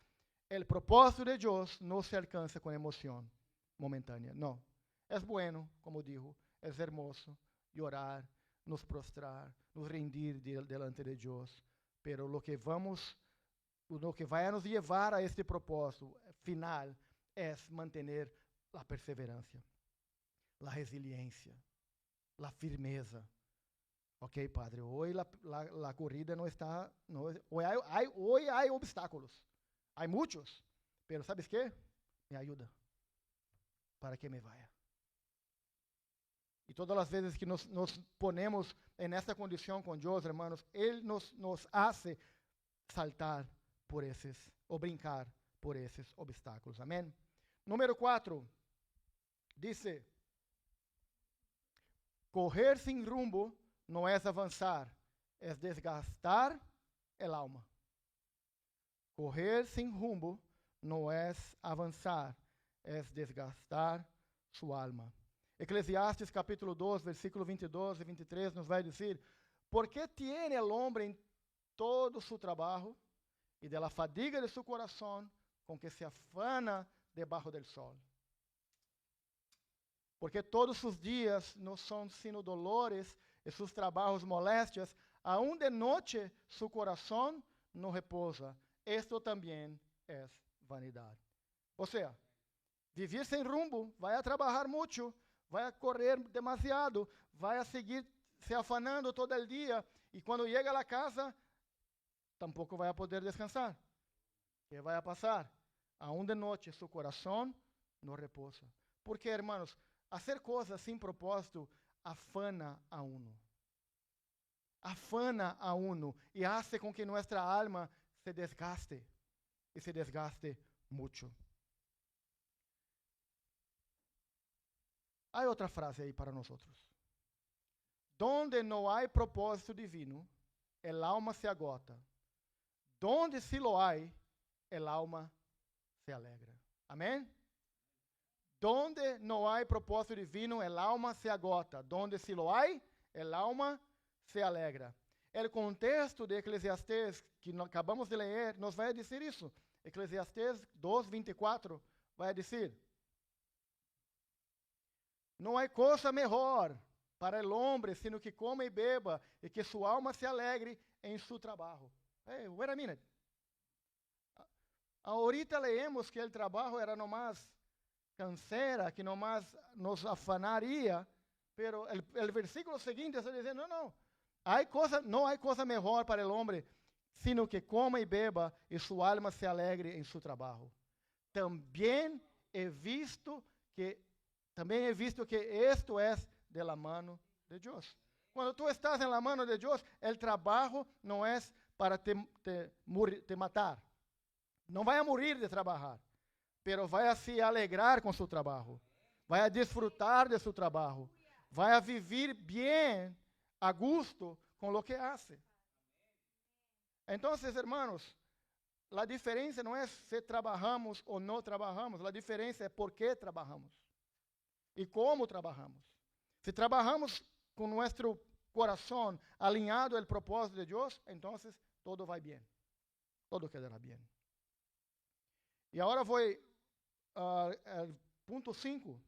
o propósito de Deus não se alcança com emoção momentânea. Não. É bueno, como digo, é hermoso orar, nos prostrar, nos rendir delante de Deus. Pero lo que vai nos levar a este propósito final é manter a perseverança, a resiliência, a firmeza. Ok, Padre, hoje a corrida não está. Hoje há obstáculos. Há muitos. Pero ¿sabes qué? Me ajuda para que me vaya. E todas as vezes que nos ponemos nessa condição com Deus, hermanos, Ele nos hace saltar por esses, ou brincar por esses obstáculos. Amém? Número 4, diz: correr sem rumbo não é avançar, é desgastar el alma. Correr sem rumbo não é avançar, é desgastar sua alma. Eclesiastes capítulo 2, versículo 22 e 23 nos vai dizer: porque tiene el hombre en todo su trabajo y de la fadiga de su corazón con que se afana debajo del sol. Porque todos sus días no son sino dolores e sus trabajos molestias, aún de noche su corazón no reposa. Esto también es vanidad. Ou seja, vivir sem rumbo, vai a trabalhar muito, vai a correr demasiado, vai a seguir se afanando todo o dia, e quando chega a casa, tampouco vai a poder descansar. Que vai a passar? Aún de noite, seu coração não reposa. Porque, hermanos, fazer coisas sem propósito afana a uno. Afana a uno e hace com que nossa alma se desgaste, e se desgaste muito. Há outra frase aí para nós. Donde não há propósito divino, el alma se agota. Donde se lo hay, el alma se alegra. Amém? Donde não há propósito divino, el alma se agota. Donde se lo hay, el alma se alegra. O contexto de Eclesiastes, que nós acabamos de ler, nos vai dizer isso. Eclesiastes 2:24 vai dizer: não há coisa melhor para o homem, sino que coma e beba, e que sua alma se alegre em seu trabalho. Hey, wait a minute. Ahorita leemos que o trabalho era nomás canseira, que nomás nos afanaria, pero o versículo seguinte está dizendo: não há coisa melhor para o homem, sino que coma e beba, e sua alma se alegre em seu trabalho. Também he visto que isto é de la mano de Deus. Quando tu estás en la mano de Deus, o trabalho não é para te matar. Não vai a morir de trabalhar, pero vai a se alegrar com seu trabalho. Vai a desfrutar de seu trabalho. Vai a viver bem, a gusto, com lo que hace. Então, hermanos, a diferença não é se trabalhamos ou não trabalhamos, a diferença é por que trabalhamos. E como trabalhamos. Se trabalhamos com nosso corazón alinhado al propósito de Dios, entonces todo va bien. Todo quedará bien. Y ahora voy al punto 5.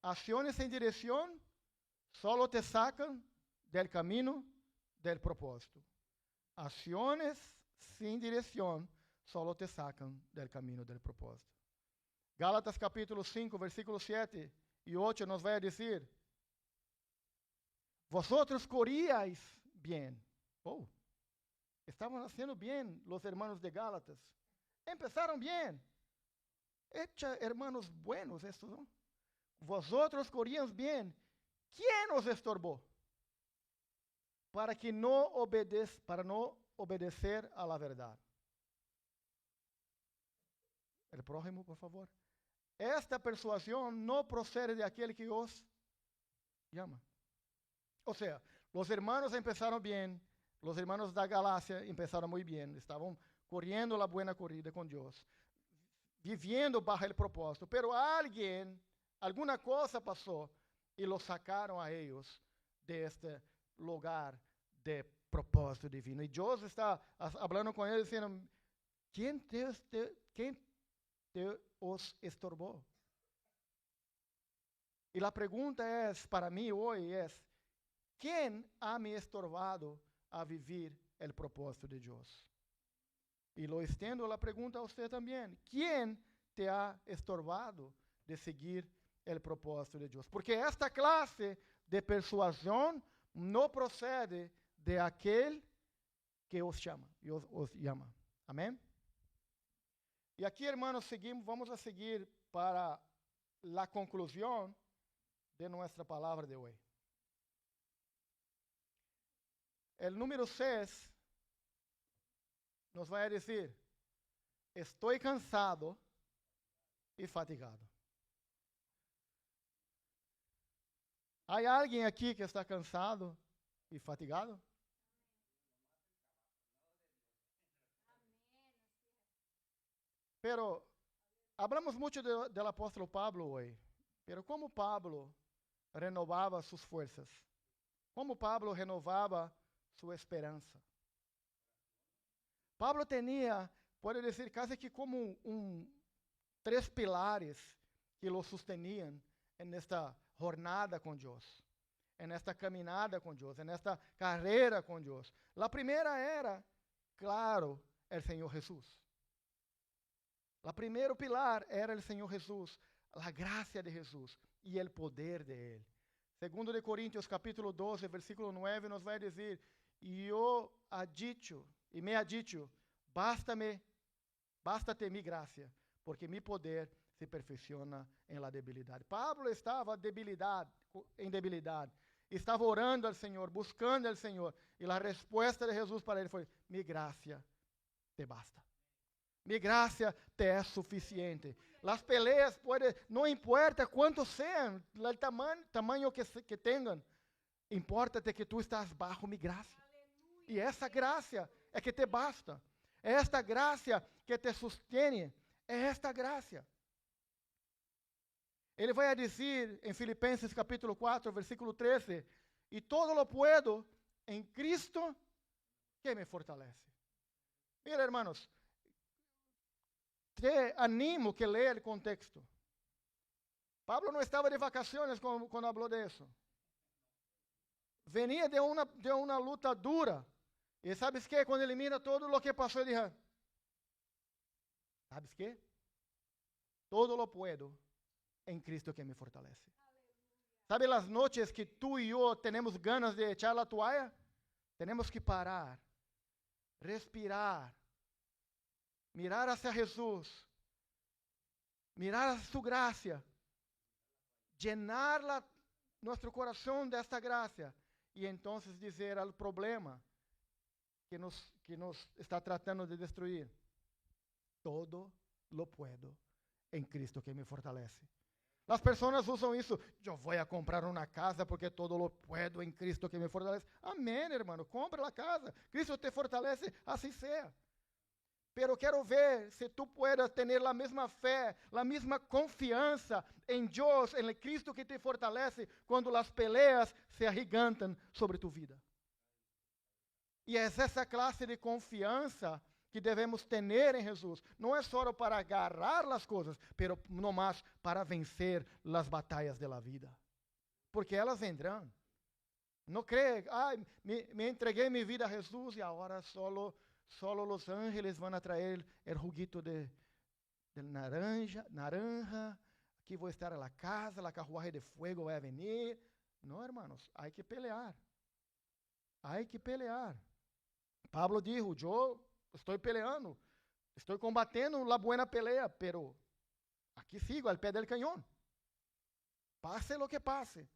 Acciones en dirección solo te sacan del camino del propósito. Acciones sin dirección solo te sacan del camino del propósito. Gálatas capítulo 5, versículos 7 y 8 nos va a decir, vosotros corríais bien. Oh, estaban haciendo bien los hermanos de Gálatas. Empezaron bien. Echa hermanos buenos estos, ¿no? Vosotros corríais bien. ¿Quién os estorbó? Para no obedecer a la verdad. El prójimo, por favor. Esta persuasión no procede de aquel que os llama. O sea, los hermanos empezaron bien, los hermanos de Galacia empezaron muy bien, estaban corriendo la buena corrida con Dios, viviendo bajo el propósito, pero alguna cosa pasó y los sacaron a ellos de este lugar de propósito divino. Y Dios está hablando con ellos diciendo, ¿quién os estorbó? Y la pregunta es, para mí hoy es, ¿quién ha me estorbado a vivir el propósito de Dios? Y lo extiendo la pregunta a usted también. ¿Quién te ha estorbado de seguir el propósito de Dios? Porque esta clase de persuasión no procede de aquel que os llama. Os llama. Amén. Y aquí, hermanos, vamos a seguir para la conclusión de nuestra palabra de hoy. El número 6 nos va a decir, estoy cansado y fatigado. ¿Hay alguien aquí que está cansado y fatigado? Pero hablamos mucho del apóstol Pablo hoy, pero ¿cómo Pablo renovaba sus fuerzas? ¿Cómo Pablo renovaba su esperanza? Pablo tenía, puede decir, casi que como 3 pilares que lo sostenían en esta jornada con Dios, en esta caminada con Dios, en esta carrera con Dios. La primera era, claro, el Señor Jesús. El primer pilar era el Señor Jesús, la gracia de Jesús y el poder de Él. Segundo de Corintios capítulo 12, versículo 9 nos va a decir, y me ha dicho, bástate mi gracia, porque mi poder se perfecciona en la debilidad. Pablo estaba en debilidad, estaba orando al Señor, buscando al Señor, y la respuesta de Jesús para él fue, mi gracia te basta. Mi gracia te es suficiente. Las peleas no importa cuántos sean, el tamaño que tengan, importa que tú estás bajo mi gracia. Y esa gracia es que te basta. Esta gracia que te sostiene, es esta gracia. Ele vai a dizer em Filipenses capítulo 4, versículo 13, e todo lo puedo em Cristo que me fortalece. Mira, hermanos, te animo que lea el contexto. Pablo no estaba de vacaciones cuando habló de eso. Venía de una luta dura. Y ¿sabes qué? Cuando ele mira todo lo que pasó, ele dice, ¿sabes qué? Todo lo puedo en Cristo que me fortalece. ¿Sabe las noches que tú y yo tenemos ganas de echar la toalla? Tenemos que parar, respirar, mirar hacia Jesús, mirar a su gracia, llenar nuestro corazón de esta gracia y entonces dizer al problema que nos está tratando de destruir, todo lo puedo en Cristo que me fortalece. Las personas usan eso, yo voy a comprar una casa porque todo lo puedo en Cristo que me fortalece. Amén, hermano, compra la casa, Cristo te fortalece, así sea. Pero quero ver se tu puedas ter a mesma fé, a mesma confiança em Deus, em Cristo que te fortalece, quando as peleas se agigantam sobre tu vida. E é essa classe de confiança que devemos ter em Jesus. Não é só para agarrar as coisas, pero no mais para vencer as batalhas da vida. Porque elas vendrão. Não crê, me entreguei minha vida a Jesus e agora solo os ángeles vão trazer o juguito de naranja, aqui vou estar na casa, a carruagem de fuego vai venir. Não, hermanos, há que pelear. Há que pelear. Pablo dijo, eu estou peleando, estou combatendo a buena pelea, pero aqui sigo al pé del cañón. Pase lo que pase,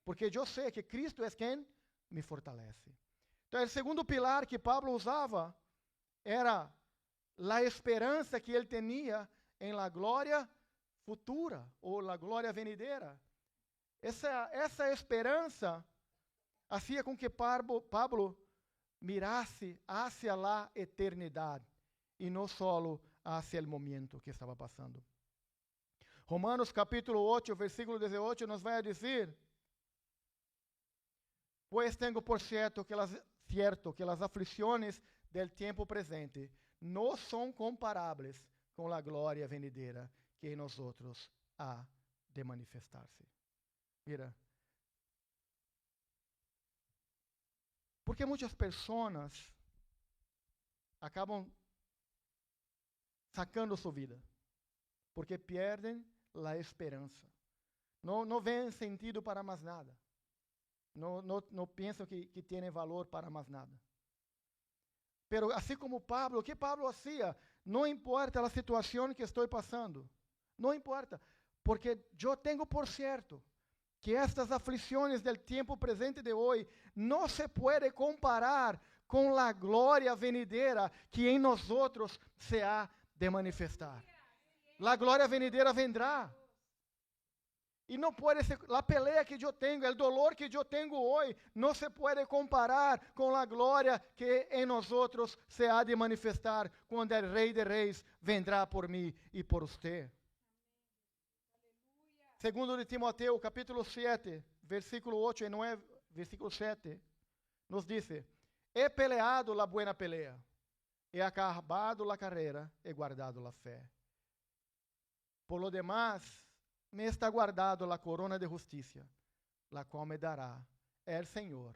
porque eu sei que Cristo é quem me fortalece. Então, o segundo pilar que Pablo usava era a esperança que ele tinha em la glória futura, ou la glória venidera. Essa esperança hacía com que Pablo mirasse hacia a eternidade e não solo hacia o momento que estava passando. Romanos capítulo 8, versículo 18 nos vai dizer: Pues tengo por cierto que las aflicciones del tiempo presente no son comparables con la gloria venidera que en nosotros ha de manifestarse. Mira, porque muitas pessoas acabam sacando sua vida, porque perdem a esperança. Não veem sentido para mais nada. Não pensam que tem valor para mais nada. Pero assim como Pablo, o que Pablo fazia? Não importa a situação que estou passando. Não importa, porque eu tenho por certo que estas aflições del tiempo presente de hoje não se pode comparar com a glória venidera que em nós outros se há de manifestar. A glória venidera vendrá. E não pode ser, a pelea que eu tenho, o dolor que eu tenho hoje, não se pode comparar com a glória que em nós outros se há de manifestar quando o Rei de Reis vendrá por mim e por você. Segundo de Timoteo, capítulo 7, versículo 8 e 9, versículo 7, nos diz: He peleado la buena pelea, he acabado la carrera, he guardado la fé. Por lo demás, me está guardado la corona de justicia, la cual me dará el Señor,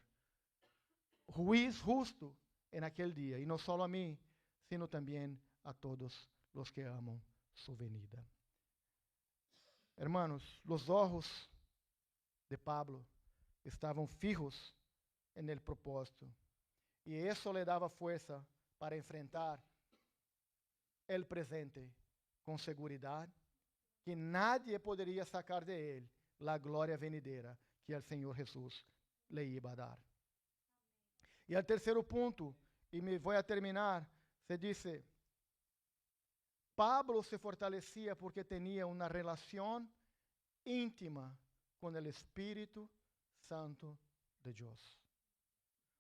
juiz justo en aquel día, y no solo a mí, sino también a todos los que aman su venida. Hermanos, los ojos de Pablo estaban fijos en el propósito, y eso le daba fuerza para enfrentar el presente con seguridad, que nadie poderia sacar de ele a glória venidera que o Senhor Jesus le iba a dar. E o terceiro ponto, e me vou a terminar, se diz: Pablo se fortalecia porque tinha uma relação íntima com o Espírito Santo de Deus.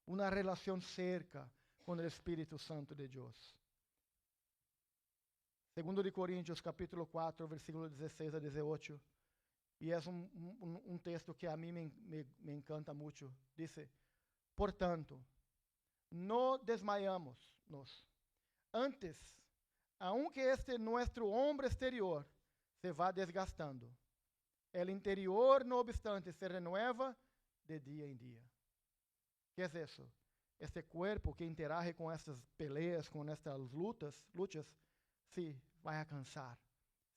Uma relação cerca com o Espírito Santo de Deus. Segundo de Coríntios, capítulo 4, versículo 16 a 18, e é um texto que a mim me encanta muito. Diz: Portanto, não desmaiamos, antes, aunque este nosso homem exterior se vá desgastando, el interior, no obstante, se renueva de dia em dia. ¿Qué es eso? Este cuerpo que interage com estas peleas, com estas lutas, sim, vai a cansar,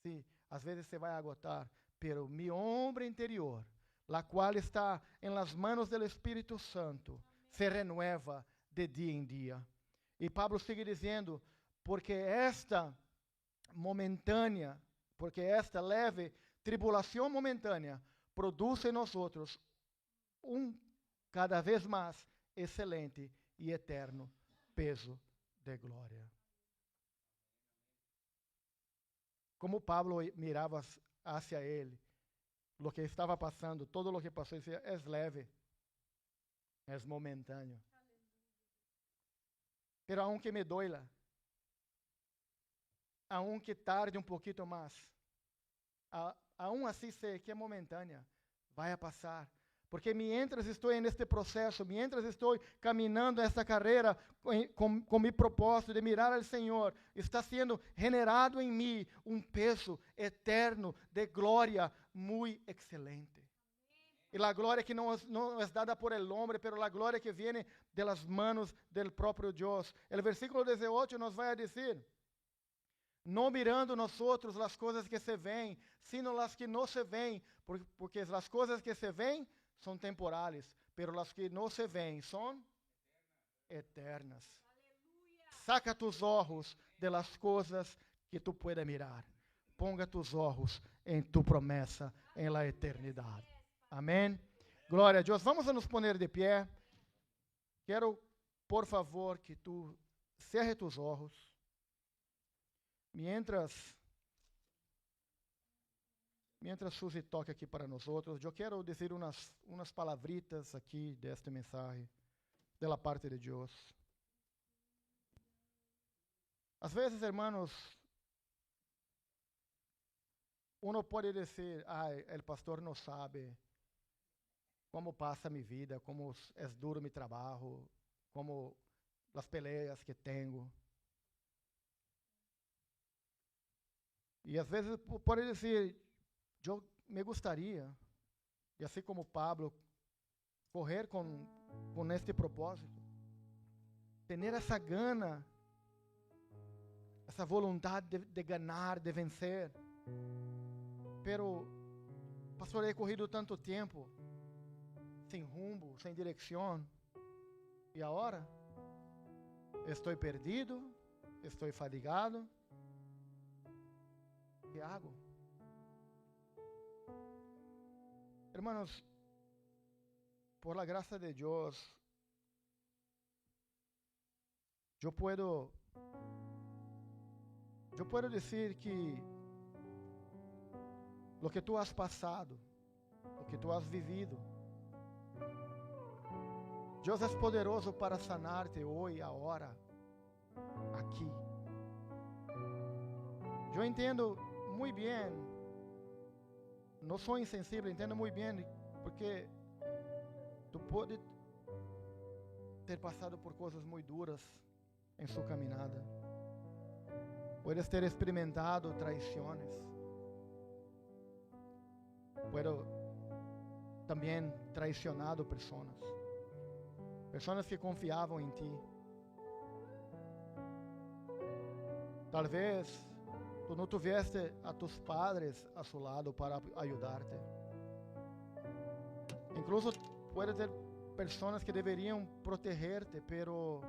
sim, às vezes se vai agotar, pero mi hombre interior, la qual está em las manos del Espírito Santo, se renueva de dia em dia. E Pablo sigue dizendo, porque esta leve tribulação momentânea produz em nós outros cada vez mais excelente e eterno peso de glória. Como Pablo mirava hacia ele, lo que estava passando, todo lo que passou, decía, es leve, es momentáneo. Pero aunque me duela, aunque tarde um pouquinho mais. Aún assim sei que é momentânea, vai passar. Porque mientras estou neste processo, mientras estou caminhando esta carreira com meu propósito de mirar ao Senhor, está sendo generado em mim um peso eterno de glória muito excelente. E a glória que não é dada por el hombre, pero a glória que viene de las manos del propio Deus. O versículo 18 nos vai a dizer: não mirando nosotros as coisas que se veem, sino as que não se veem, porque as coisas que se veem são temporais, pero as que não se veem são eternas. Saca tus ojos de las coisas que tu puedes mirar. Ponga tus ojos em tu promessa, em la eternidade. Amém? Glória a Deus. Vamos a nos poner de pé. Quero, por favor, que tu cerre tus ojos. Mientras Suzy toca aqui para nós outros, eu quero dizer umas palavritas aqui desta mensagem, da parte de Deus. Às vezes, hermanos, uno pode dizer, o pastor não sabe como passa minha vida, como é duro meu trabalho, como as peleas que tenho. E às vezes pode dizer, eu me gostaria, e assim como Pablo, correr com este propósito, ter essa gana, essa vontade de ganhar, de vencer. Pero, pastor, he corrido tanto tempo, sem rumo, sem direção, e agora estou perdido, estou fadigado. ¿Qué hago? Hermanos, por la gracia de Dios, yo puedo decir que lo que tú has pasado, lo que tú has vivido, Deus é poderoso para sanar-te hoje, agora, aqui. Eu entendo muito bem, não sou insensível, entendo muito bem, porque tu pode ter passado por coisas muito duras em sua caminhada. Puedes ter experimentado traições. Puedo também traicionado pessoas que confiavam em ti. Talvez tu não tiveste a tus padres a su lado para ajudar-te. Incluso pode ter pessoas que deveriam proteger-te, pero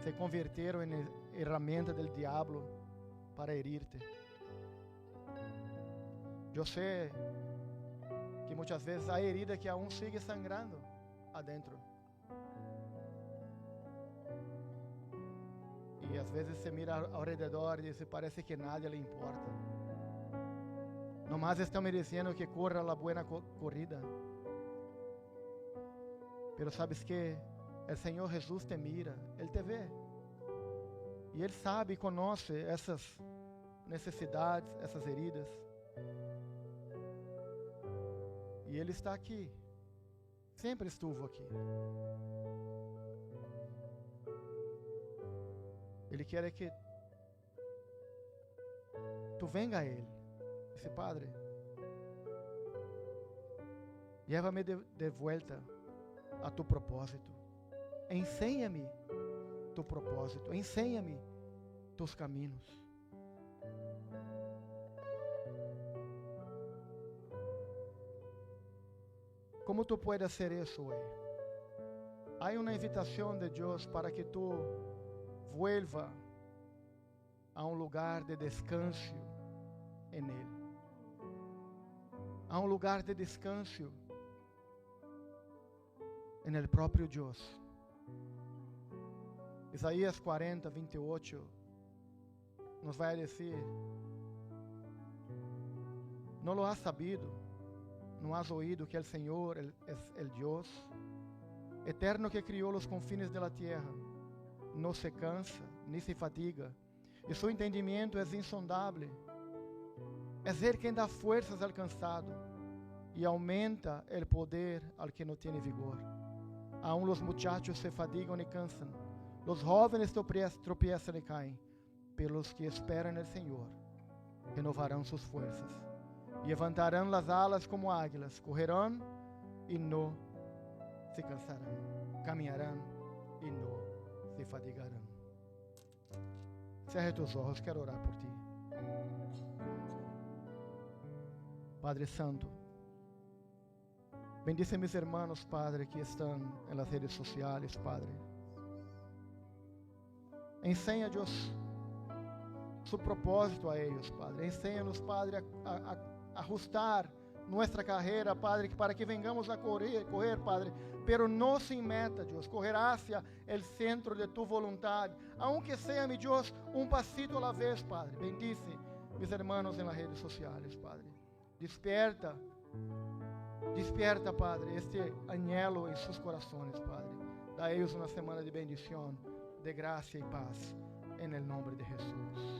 se converteram em ferramenta del diablo para herir-te. Eu sei que muitas vezes há herida que aún sigue sangrando adentro. E às vezes se mira ao redor e se parece que nada lhe importa. Nomás estão me dizendo que corra a buena corrida. Pero sabes que o Senhor Jesus te mira, Ele te vê. E Ele sabe e conhece essas necessidades, essas heridas. E Ele está aqui. Sempre estuvo aqui. Ele quer que tu venga a Ele. Dice, Padre, llévame de vuelta a tu propósito. Enséñame tu propósito. Enséñame tus caminos. Como tu puedes hacer eso hoy? Hay una invitación de Dios para que tú vuelva a un lugar de descanso en Él. A un lugar de descanso en el propio Dios. Isaías 40, 28 nos vai dizer: ¿no lo has sabido? ¿No has oído que el Señor es el Dios eterno que crió los confines de la tierra? No se cansa ni se fatiga, e su entendimiento es insondable. Es Él quien da fuerzas al cansado y aumenta el poder al que no tiene vigor. Aún los muchachos se fatigan y cansan, los jóvenes tropiezan y caen, pero los que esperan en el Señor renovarán sus fuerzas. Levantarán las alas como águilas, correrán y no se cansarán, caminharán y no se fatigarán. Cierra tus ojos, quiero orar por ti. Padre Santo, bendice a mis hermanos, Padre, que están en las redes sociales, Padre. Enseña, Dios, su propósito a ellos, Padre. Enséñanos, Padre, a ajustar nuestra carrera, Padre, para que vengamos a correr, Padre, pero no sin meta, Dios, correr hacia el centro de tu voluntad, aunque sea, mi Dios, un pasito a la vez, Padre. Bendice mis hermanos en las redes sociales, Padre. Despierta, Padre, este anhelo en sus corazones, Padre. Da a ellos una semana de bendición, de gracia y paz, en el nombre de Jesús.